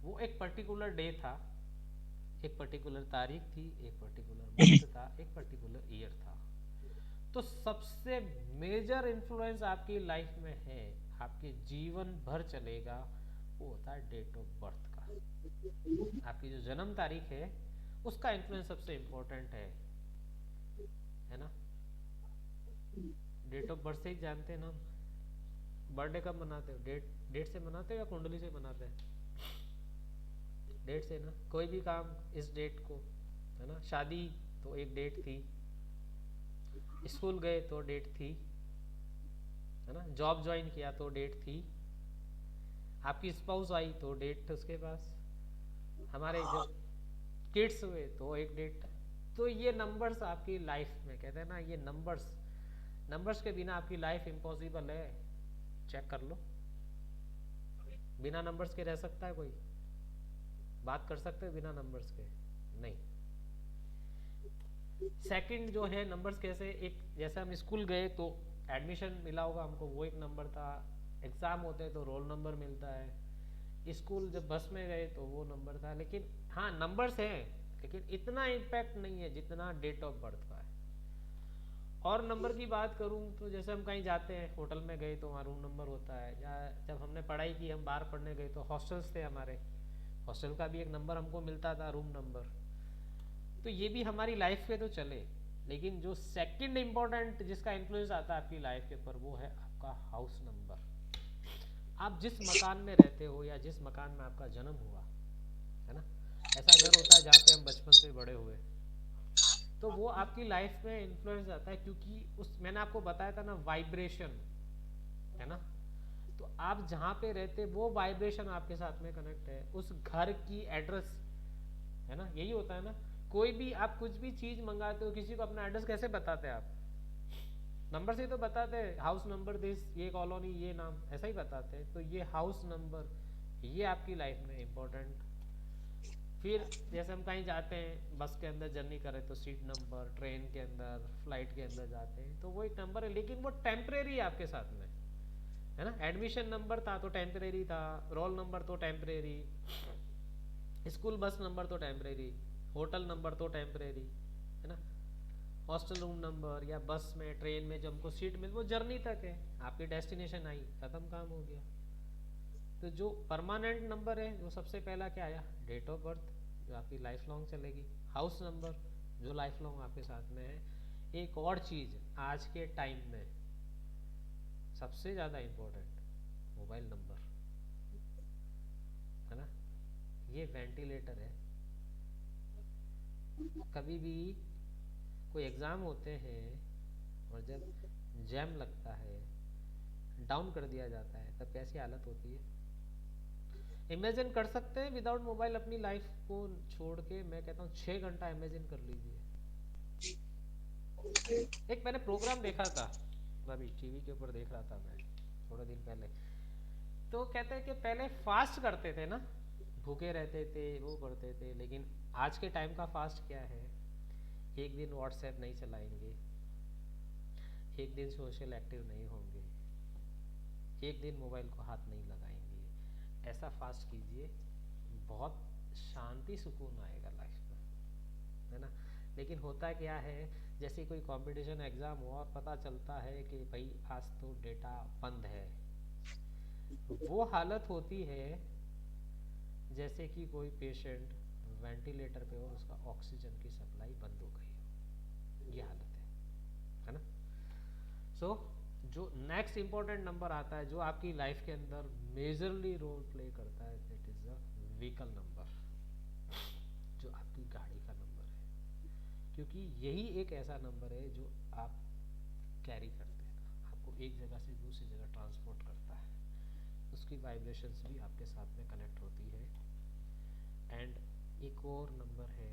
वो एक पर्टिकुलर डे था, एक पर्टिकुलर तारीख थी, एक पर्टिकुलर मंथ था, एक पर्टिकुलर ईयर था। तो सबसे मेजर इन्फ्लुएंस आपकी लाइफ में है, आपके जीवन भर चलेगा, वो होता है डेट ऑफ बर्थ का। आपकी जो जन्म तारीख है उसका इन्फ्लुएंस सबसे इम्पोर्टेंट है ना। डेट ऑफ बर्थ से ही जानते हैं ना। बर्थडे कब मनाते हो, डेट से मनाते हो या कुंडली से मनाते हैं? डेट से ना। कोई भी काम इस डेट को, है ना। शादी तो एक डेट थी, स्कूल गए तो डेट थी, है ना। जॉब ज्वाइन किया तो डेट थी, आपकी स्पाउस आई तो डेट थी उसके पास, हमारे जब किड्स हुए तो एक डेट। तो ये नंबर्स आपकी लाइफ में, कहते हैं ना, ये नंबर्स के बिना आपकी लाइफ इम्पॉसिबल है। चेक कर लो, बिना नंबर्स के रह सकता है कोई? बात कर सकते हैं बिना नंबर्स के? नहीं। सेकंड जो है नंबर्स कैसे, एक जैसे हम स्कूल गए तो एडमिशन मिला होगा हमको, वो एक नंबर था। एग्जाम होते तो रोल नंबर मिलता है। स्कूल जब बस में गए तो वो नंबर था। लेकिन हाँ, नंबर्स हैं, लेकिन इतना इम्पैक्ट नहीं है जितना डेट ऑफ बर्थ का है। और नंबर की बात करूँ तो जैसे हम कहीं जाते हैं, होटल में गए तो वहाँ रूम नंबर होता है, या जब हमने पढ़ाई की, हम बाहर पढ़ने गए तो हॉस्टल्स थे हमारे, हॉस्टल का भी एक नंबर हमको मिलता था, रूम नंबर। तो ये भी हमारी लाइफ पे तो चले, लेकिन जो सेकंड इम्पोर्टेंट जिसका इन्फ्लुएंस आता है आपकी लाइफ के ऊपर, वो है आपका हाउस नंबर। आप जिस मकान में रहते हो या जिस मकान में आपका जन्म हुआ, है ना, ऐसा घर होता है जहाँ पे हम बचपन से बड़े हुए, तो वो आपकी लाइफ में इन्फ्लुएंस आता है, क्योंकि उस मैंने आपको बताया था ना, वाइब्रेशन है ना। तो आप जहाँ पे रहते वो वाइब्रेशन आपके साथ में कनेक्ट है, उस घर की एड्रेस है ना, यही होता है ना। कोई भी आप कुछ भी चीज मंगाते हो, किसी को अपना एड्रेस कैसे बताते हैं आप? नंबर से तो बताते हैं, हाउस नंबर दिस, ये कॉलोनी, ये नाम, ऐसा ही बताते हैं। तो ये हाउस नंबर, ये आपकी लाइफ में इम्पोर्टेंट। फिर जैसे हम कहीं जाते हैं, बस के अंदर जर्नी करें तो सीट नंबर, ट्रेन के अंदर, फ्लाइट के अंदर जाते हैं तो वो एक नंबर है, लेकिन वो टेम्परेरी है आपके साथ में, है ना। एडमिशन नंबर था तो टेम्परेरी था, रोल नंबर तो टेम्परेरी, स्कूल बस नंबर तो टेम्परेरी, होटल नंबर तो टेम्परेरी, है ना। हॉस्टल रूम नंबर या बस में, ट्रेन में जो हमको सीट मिल, वो जर्नी तक है, आपकी डेस्टिनेशन आई, खत्म, काम हो गया। तो जो परमानेंट नंबर है, वो सबसे पहला क्या आया? डेट ऑफ बर्थ, जो आपकी लाइफ लॉन्ग चलेगी। हाउस नंबर, जो लाइफ लॉन्ग आपके साथ में है। एक और चीज आज के टाइम में सबसे ज्यादा इम्पोर्टेंट, मोबाइल नंबर, है ना। ये वेंटिलेटर है। कभी भी कोई एग्जाम होते हैं और जब जैम लगता है, डाउन कर दिया जाता है, तब कैसी हालत होती है? इमेजिन कर सकते हैं विदाउट मोबाइल अपनी लाइफ को छोड़ के? मैं कहता हूँ 6 घंटा इमेजिन कर लीजिए। एक मैंने प्रोग्राम देखा था, अभी टीवी के ऊपर देख रहा था मैं थोड़े दिन पहले। तो कहते हैं कि पहले फास्ट करते थे ना, भूखे रहते थे, वो करते थे, लेकिन आज के टाइम का फास्ट क्या है? एक दिन व्हाट्सएप नहीं चलाएंगे, एक दिन सोशल एक्टिव नहीं होंगे, एक दिन मोबाइल को हाथ नहीं लगाएंगे। ऐसा फास्ट कीजिए, बहुत शांति सुकून आएगा लाइफ में, है ना। लेकिन होता क्या है, जैसे कोई कंपटीशन एग्जाम हुआ, पता चलता है कि भाई आज तो डेटा बंद है, वो हालत होती है जैसे कि कोई पेशेंट वेंटिलेटर पे और उसका ऑक्सीजन की सप्लाई बंद हो गई हो, ये हालत है ना। सो जो नेक्स्ट इंपॉर्टेंट नंबर आता है, जो आपकी लाइफ के अंदर मेजरली रोल प्ले करता है, that is the vehicle number, जो आपकी गाड़ी का नंबर है। क्योंकि यही एक ऐसा नंबर है जो आप कैरी करते हैं, आपको एक जगह से दूसरी जगह ट्रांसपोर्ट करता है, उसकी वाइब्रेशंस भी आपके साथ में कनेक्ट होती है। एंड एक और नंबर है,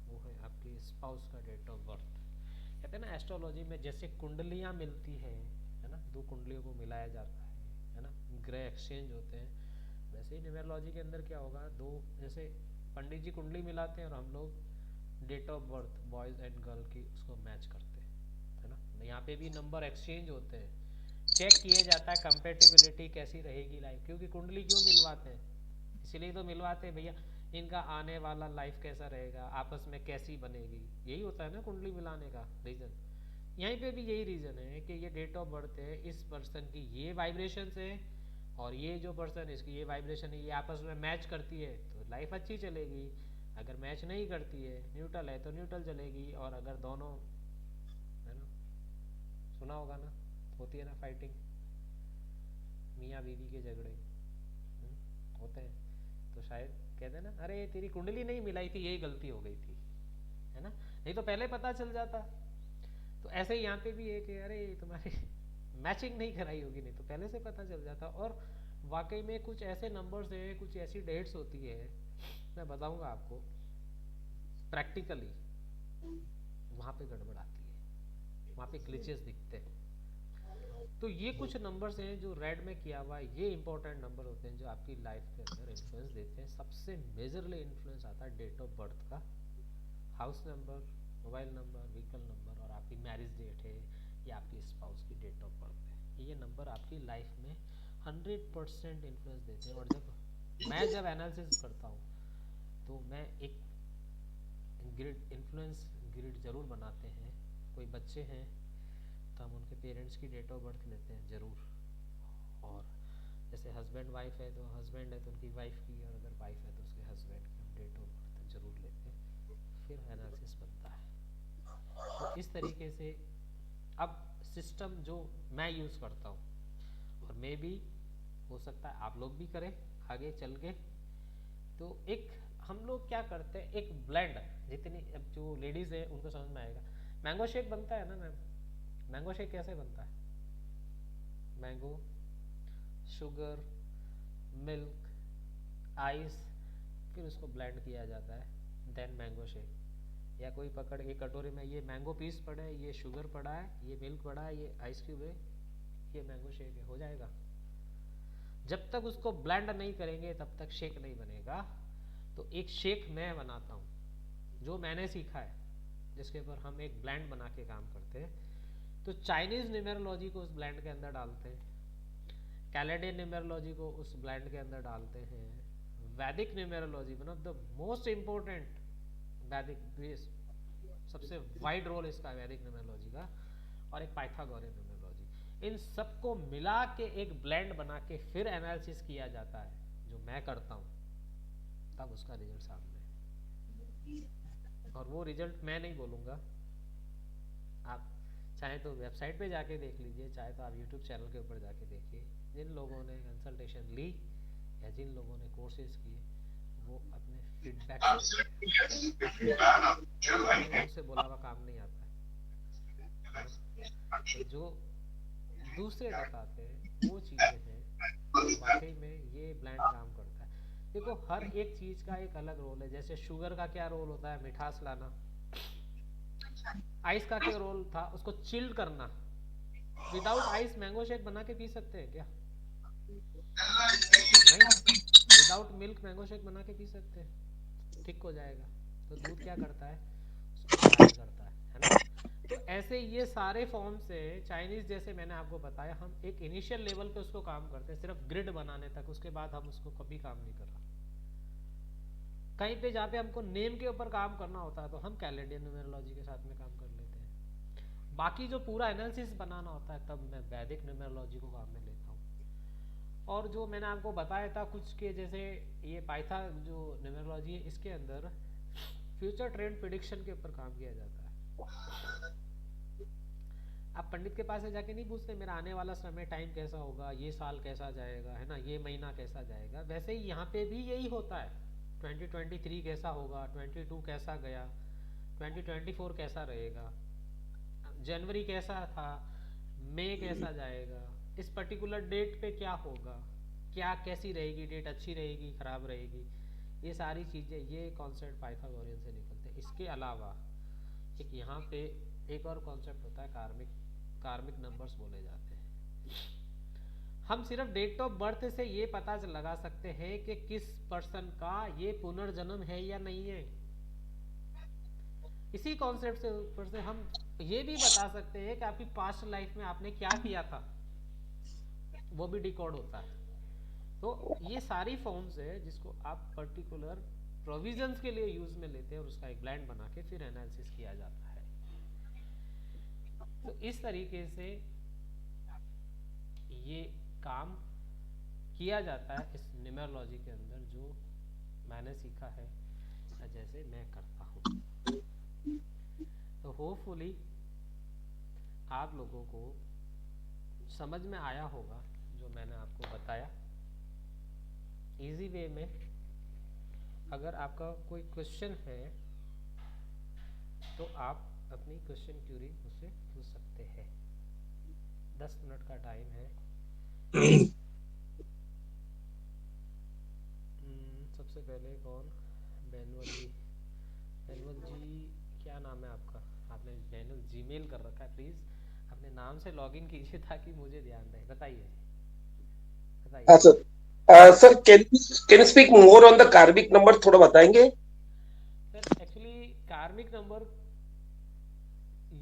वो है आपकी स्पाउस का डेट ऑफ बर्थ। कहते हैं ना एस्ट्रोलॉजी में, जैसे कुंडलियाँ मिलती है ना, दो कुंडलियों को मिलाया जाता है ना, ग्रह एक्सचेंज होते हैं, वैसे ही न्यूमरोलॉजी के अंदर क्या होगा, दो जैसे पंडित जी कुंडली मिलाते हैं और हम लोग date of birth boys and girl की उसको मैच करते हैं, है ना। यहाँ पे भी नंबर एक्सचेंज होते हैं, चेक किया जाता है कंपेटिबिलिटी कैसी रहेगी लाइफ। क्योंकि कुंडली क्यों मिलवाते हैं? इसीलिए तो मिलवाते हैं भैया, इनका आने वाला लाइफ कैसा रहेगा, आपस में कैसी बनेगी, यही होता है ना कुंडली मिलाने का रीजन। यहीं पे भी यही रीजन है कि ये डेट ऑफ बर्थ है, इस पर्सन की ये वाइब्रेशन है और ये जो पर्सन है इसकी ये वाइब्रेशन है, ये आपस में मैच करती है तो लाइफ अच्छी चलेगी। अगर मैच नहीं करती है, न्यूट्रल है, तो न्यूट्रल चलेगी। और अगर दोनों, है ना, सुना होगा ना, होती है ना फाइटिंग, मियाँ बीवी के झगड़े होते हैं, तो शायद कहते हैं ना, अरे तेरी कुंडली नहीं मिलाई थी, यही गलती हो गई थी, है ना, नहीं तो पहले पता चल जाता। तो ऐसे ही यहाँ पे भी है कि अरे तुम्हारी मैचिंग नहीं कराई होगी, नहीं तो पहले से पता चल जाता। और वाकई में कुछ ऐसे नंबर्स हैं, कुछ ऐसी डेट्स होती है, मैं बताऊंगा आपको, प्रैक्टिकली वहाँ पे गड़बड़ आती है, वहाँ पे ग्लिचेस दिखते हैं। तो ये कुछ नंबर्स हैं जो रेड में किया हुआ है, ये इंपॉर्टेंट नंबर होते हैं जो आपकी लाइफ के अंदर इन्फ्लुएंस देते हैं। सबसे मेजरली इन्फ्लुएंस आता है डेट ऑफ बर्थ का, house number, mobile number, vehicle number, और आपकी मैरिज डेट है या आपकी स्पाउस की डेट ऑफ बर्थ है। ये नंबर आपकी लाइफ में 100% इन्फ्लुएंस देते हैं। और जब एनालिसिस करता हूँ तो मैं एक ग्रिड, इन्फ्लुएंस ग्रिड जरूर बनाते हैं। कोई बच्चे हैं तो हम उनके पेरेंट्स की डेट ऑफ बर्थ लेते हैं ज़रूर, और जैसे हस्बैंड वाइफ है तो हस्बैंड है तो उनकी वाइफ की, और अगर वाइफ है तो उसके हस्बैंड की हम डेट ऑफ बर्थ ज़रूर लेते हैं, फिर एनालिसिस बनता है। तो इस तरीके से अब सिस्टम जो मैं यूज़ करता हूँ, और मे भी हो सकता है आप लोग भी करें आगे चल के, तो एक हम लोग क्या करते हैं, एक ब्लेंड, जितनी अब जो लेडीज है उनको समझ में आएगा। मैंगो शेक बनता है ना मैम, मैंगो शेक कैसे बनता है? मैंगो, शुगर, मिल्क, आइस, फिर उसको ब्लेंड किया जाता है, देन मैंगो शेक। या कोई पकड़ एक कटोरी में ये मैंगो पीस पड़े है, ये शुगर पड़ा है, ये मिल्क पड़ा है, ये आइस क्यूब है, ये मैंगो शेक है, हो जाएगा। जब तक उसको ब्लेंड नहीं करेंगे तब तक शेक नहीं बनेगा। तो एक शेक मैं बनाता हूँ जो मैंने सीखा है, जिसके ऊपर हम एक ब्लेंड बना के काम करते हैं। तो चाइनीज न्यूमेरोलॉजी को उस ब्लेंड के अंदर डालते हैं, कैलेडियन न्यूमेरोलॉजी को उस ब्लेंड के अंदर डालते हैं, वैदिक numerology, one of the most important वैदिक, सबसे वाइड रोल इसका वैदिक न्यूमेरोलॉजी का, और एक पाइथागोरियन न्यूमेरोलॉजी, इन सबको मिला के एक ब्लेंड बना के फिर एनालिसिस किया जाता है, जो मैं करता हूँ, तब उसका रिजल्ट सामने है। और वो रिजल्ट मैं नहीं बोलूँगा, आप चाहे तो वेबसाइट पे जाके देख लीजिए, चाहे तो आप यूट्यूब चैनल के ऊपर जाके देखिए। जिन लोगों ने कंसल्टेशन ली या जिन लोगों ने कोर्सेज किए, वो अपने फीडबैक से बोला हुआ काम नहीं आता है। तो जो दूसरे बताते हैं वो चीज़ें हैं, वाकई में ये ब्लेंड काम करता है। देखो हर एक चीज़ का एक अलग रोल है। जैसे शुगर का क्या रोल होता है, मिठास लाना। आइस का क्या रोल था, उसको चिल्ड करना। विदाउट आइस मैंगो शेक बना के पी सकते हैं क्या? नहीं। विदाउट मिल्क मैंगो शेक बना के पी सकते हैं, ठीक हो जाएगा। तो दूध क्या करता है, उसको ड्राई करता है ना। तो ऐसे ये सारे फॉर्म से चाइनीज, जैसे मैंने आपको बताया, हम एक इनिशियल लेवल पे उसको काम करते हैं, सिर्फ ग्रिड बनाने तक, उसके बाद हम उसको कभी काम नहीं कर रहा। कहीं पे जहाँ पे हमको नेम के ऊपर काम करना होता है तो हम कैलेडियन न्यूमेरोलॉजी के साथ में काम कर लेते हैं। बाकी जो पूरा एनालिसिस बनाना होता है तब मैं वैदिक न्यूमेरोलॉजी को काम में लेता हूँ। और जो मैंने आपको बताया था कुछ के, जैसे ये पाइथा जो न्यूमेरोलॉजी है, इसके अंदर फ्यूचर ट्रेंड प्रिडिक्शन के ऊपर काम किया जाता है। आप पंडित के पास से जाके नहीं पूछते मेरा आने वाला समय टाइम कैसा होगा, ये साल कैसा जाएगा, है ना, ये महीना कैसा जाएगा। वैसे ही यहाँ पे भी यही होता है, 2023 कैसा होगा, 22 कैसा गया, 2024 कैसा रहेगा, जनवरी कैसा था, मई कैसा जाएगा, इस पर्टिकुलर डेट पे क्या होगा, क्या कैसी रहेगी डेट, अच्छी रहेगी खराब रहेगी, ये सारी चीज़ें, ये कॉन्सेप्ट पाइथागोरियन से निकलते हैं। इसके अलावा एक यहाँ पे एक और कॉन्सेप्ट होता है, कार्मिक नंबर्स बोले जाते हैं। हम सिर्फ डेट ऑफ बर्थ से ये पता लगा सकते हैं कि किस पर्सन का ये पुनर्जन्म है या नहीं है। इसी कॉन्सेप्ट से ऊपर से हम ये भी बता सकते हैं कि आपकी पास्ट लाइफ में आपने क्या किया था, वो भी डिकोड होता है। तो ये सारी फॉर्म्स है जिसको आप पर्टिकुलर प्रोविजंस के लिए यूज में लेते हैं और उसका एक ब्लेंड बना के फिर एनालिसिस किया जाता है। तो इस तरीके से ये काम किया जाता है इस न्यूमेरोलॉजी के अंदर, जो मैंने सीखा है जैसे मैं करता हूँ। तो होपफुली आप लोगों को समझ में आया होगा जो मैंने आपको बताया इजी वे में। अगर आपका कोई क्वेश्चन है तो आप अपनी क्वेश्चन क्यूरी मुझसे पूछ सकते हैं। 10 मिनट का टाइम है। सबसे पहले कौन? बैनुअल जी। बैनुअल जी क्या नाम है आपका? आपने बैनुअल जीमेल कर रखा है, प्लीज अपने नाम से लॉगिन कीजिए ताकि मुझे ध्यान रहे। बताइए हाँ sir. Sir can you speak more on the कार्मिक नंबर, थोड़ा बताएंगे? सर एक्चुअली कार्मिक नंबर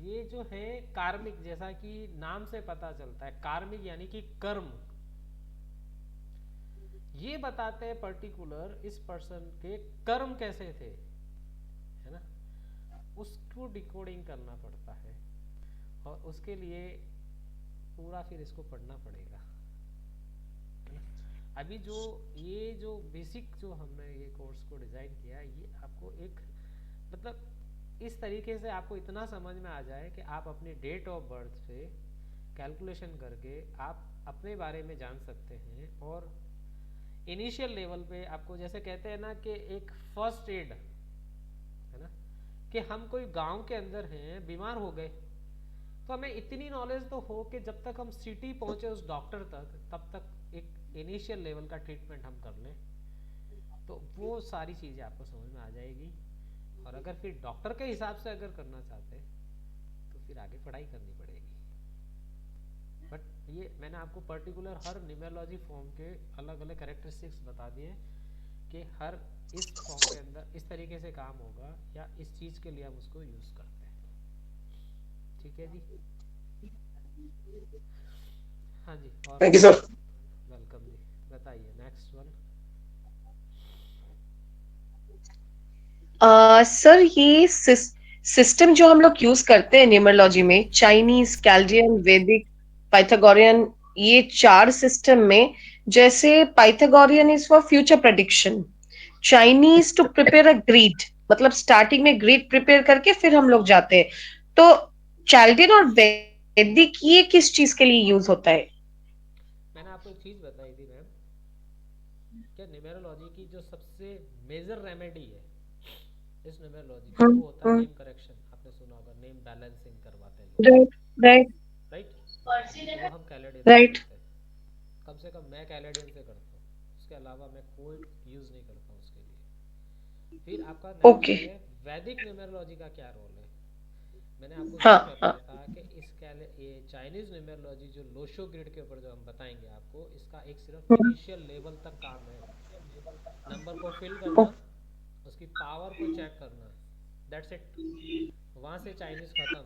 ये जो है कार्मिक, जैसा कि नाम से पता चलता है, कार्मिक यानी कि कर्म, ये बताते हैं पर्टिकुलर इस पर्सन के कर्म कैसे थे, है ना, उसको डिकोडिंग करना पड़ता है और उसके लिए पूरा फिर इसको पढ़ना पड़ेगा। अभी जो ये जो बेसिक जो हमने ये कोर्स को डिज़ाइन किया, ये आपको एक मतलब इस तरीके से आपको इतना समझ में आ जाए कि आप अपनी डेट ऑफ बर्थ से कैलकुलेशन करके आप अपने बारे में जान सकते हैं और इनिशियल लेवल पे आपको जैसे कहते हैं ना कि एक फर्स्ट एड है ना, कि हम कोई गांव के अंदर हैं, बीमार हो गए, तो हमें इतनी नॉलेज तो हो कि जब तक हम सिटी पहुंचे उस डॉक्टर तक, तब तक एक इनिशियल लेवल का ट्रीटमेंट हम कर लें, तो वो सारी चीज़ें आपको समझ में आ जाएगी। और अगर फिर डॉक्टर के हिसाब से अगर करना चाहते हैं तो फिर आगे पढ़ाई करनी पड़ेगी। बट ये मैंने आपको पर्टिकुलर हर न्यूमेरोलॉजी फॉर्म के अलग अलग कैरेक्टरिस्टिक्स बता दिए कि हर इस फॉर्म के अंदर इस तरीके से काम होगा या इस चीज़ के लिए हम उसको यूज़ करते हैं। ठीक है जी, हाँ जी। और थैंक यू सर। वेलकम जी, बताइए नेक्स्ट वन। सर ये सिस्टम जो हम लोग यूज करते हैं न्यूमरोलॉजी में, चाइनीज, कैल्डियन, वैदिक, पाइथागोरियन, ये 4 सिस्टम में, जैसे Pythagorean is for future prediction, Chinese to prepare a grid, मतलब स्टार्टिंग में ग्रिड प्रिपेयर करके फिर हम लोग जाते हैं, तो कैल्डियन और वैदिक ये किस चीज के लिए यूज होता है? मैंने आपको एक चीज़ बताई थी मैम, कि न्यूमेरोलॉजी की जो सबसे मेजर रेमेडी है इस न्यूमेरोलॉजी का, वो होता है नेम करेक्शन। आपने सुना होगा, नेम बैलेंसिंग करवाते हैं लोग, राइट राइट राइट। वो हम कैलेडियन से राइट। करते हैं, कम से कम मैं कैलेडियन से करता हूँ, उसके अलावा मैं कोई यूज़ नहीं करता हूँ उसके लिए। फिर आपका नेक्स्ट ओके। है वैदिक न्यूमेरोलॉजी का क्या रोल है। मैंने आपको हाँ ये हाँ बताया था कि ये चाइनीज न्यूमेरोलॉजी जो लोशो ग्रिड के ऊपर जो हम बताएंगे आपको, इसका एक सिर्फ इनिशियल लेवल तक काम है, नंबर को फिल करना, उसकी पावर को चेक करना, दैट्स इट। वहाँ से चाइनीज खत्म,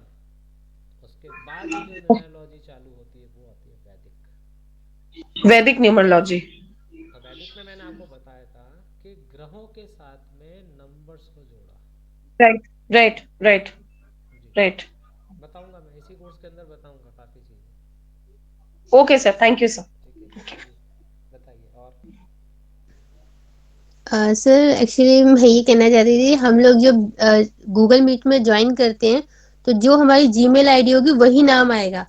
उसके बाद ही जो न्यूमेरोलॉजी चालू होती है वो आती है वैदिक। वैदिक न्यूमरोलॉजी। और वैदिक में मैंने आपको बताया था कि ग्रहों के साथ में नंबर्स को जोड़ा। राइट राइट राइट जी राइट। बताऊंगा, मैं इसी कोर्स के अंदर बताऊंगा काफ़ी चीज़ें। Okay sir, thank you sir. ठीक है जी, बताइए और। सर एक्चुअली मैं ये कहना चाहती थी, हम लोग जब गूगल मीट में ज्वाइन करते हैं तो जो हमारी जीमेल आईडी होगी वही नाम आएगा,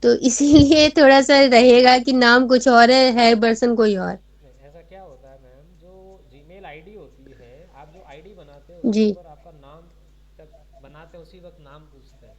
तो इसीलिए थोड़ा सा रहेगा कि नाम कुछ और है पर्सन कोई और। नहीं, ऐसा क्या होता है मैम, जो जीमेल आईडी होती है, आप जो आईडी बनाते हैं उसके जी ऊपर आपका नाम जब बनाते हैं उसी वक्त नाम पूछते हैं,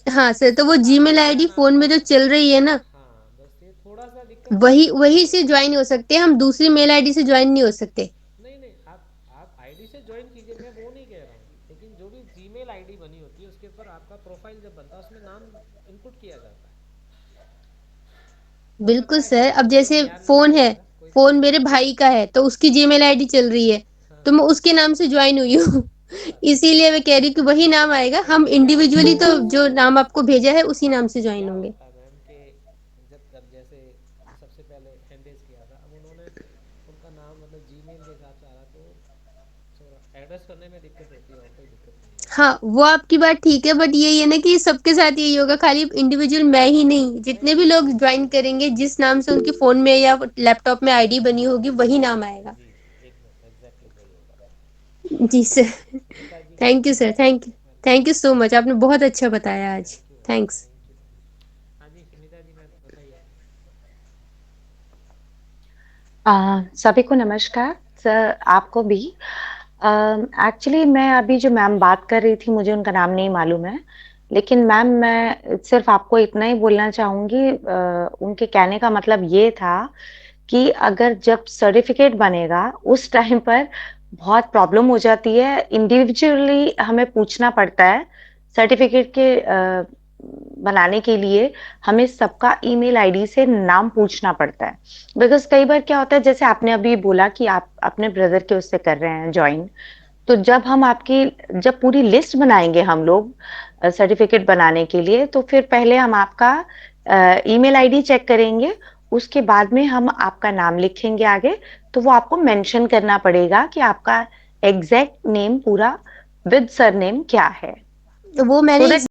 हाँ सर, उस तो वो वक्त आपको जीमेल क्या आईडी नाम फोन में जो डालना चल रही है ना, है। हाँ बस ये थोड़ा सा दिक्कत ये वही है वही कि से ज्वाइन हो सकते हैं, हम दूसरी मेल आईडी से ज्वाइन नहीं हो सकते। नहीं नहीं, आप आईडी से ज्वाइन कीजिए, मैं वो नहीं कह रहा हूँ, लेकिन जो भी जीमेल आईडी बनी होती है उसके ऊपर आपका प्रोफाइल जब बनता है उसमें नाम इनपुट किया जाता है। हो बिल्कुल सकता है कि सर, अब आपको जैसे ध्यान नहीं फोन दिया है, होगा, कोई फोन मेरे भाई का है तो उसकी जीमेल आईडी चल रही है, हाँ तो मैं उसके नाम से ज्वाइन हुई हूँ। कोई बात नहीं। इसीलिए मैं कह रही हूँ कि वही नाम आएगा, हम नहीं, क्या इंडिविजुअली होता तो है जो नाम आपको भेजा है उसी नाम से ज्वाइन क्या होंगे। होता है मैम कि जब जैसे सबसे पहले हैंडेज किया था, अब उन्होंने उनका नाम मतलब जीमेल के हिसाब से आ रहा, तो थोड़ा एड्रेस करने में दिक्कत होती है, और कोई दिक्कत नहीं है। हाँ वो आपकी बात ठीक है, बट यही है ना कि सबके साथ यही होगा, खाली इंडिविजुअल मैं ही नहीं, नहीं जितने भी नहीं, लोग ज्वाइन करेंगे जिस नाम से उनके फोन में या लैपटॉप में आईडी बनी होगी वही नाम आएगा। जी जी एकदम एग्जैक्टली वही होगा। जी sir. Sunita ji, thank you sir, thank you so much, आपने बहुत अच्छा बताया आज। Thank you thanks. Thank you. हाँ जी सुनीता जी, मैम बताइए। सभी को नमस्कार सर, आपको भी। एक्चुअली मैं अभी जो मैम बात कर रही थी, मुझे उनका नाम नहीं मालूम है, लेकिन मैम मैं सिर्फ आपको इतना ही बोलना चाहूंगी। उनके कहने का मतलब ये था कि अगर जब सर्टिफिकेट बनेगा उस टाइम पर बहुत प्रॉब्लम हो जाती है, इंडिविजुअली हमें पूछना पड़ता है सर्टिफिकेट के बनाने के लिए, हमें सबका ईमेल आईडी से नाम पूछना पड़ता है। बिकॉज कई बार क्या होता है, जैसे आपने अभी बोला कि आप अपने ब्रदर के उससे कर रहे हैं ज्वाइन, तो जब पूरी लिस्ट बनाएंगे हम लोग सर्टिफिकेट बनाने के लिए, तो फिर पहले हम आपका ईमेल आईडी चेक करेंगे, उसके बाद में हम आपका नाम लिखेंगे आगे, तो वो आपको मेंशन करना पड़ेगा कि आपका एग्जैक्ट नेम पूरा विद सरनेम क्या है, वो so मैंने that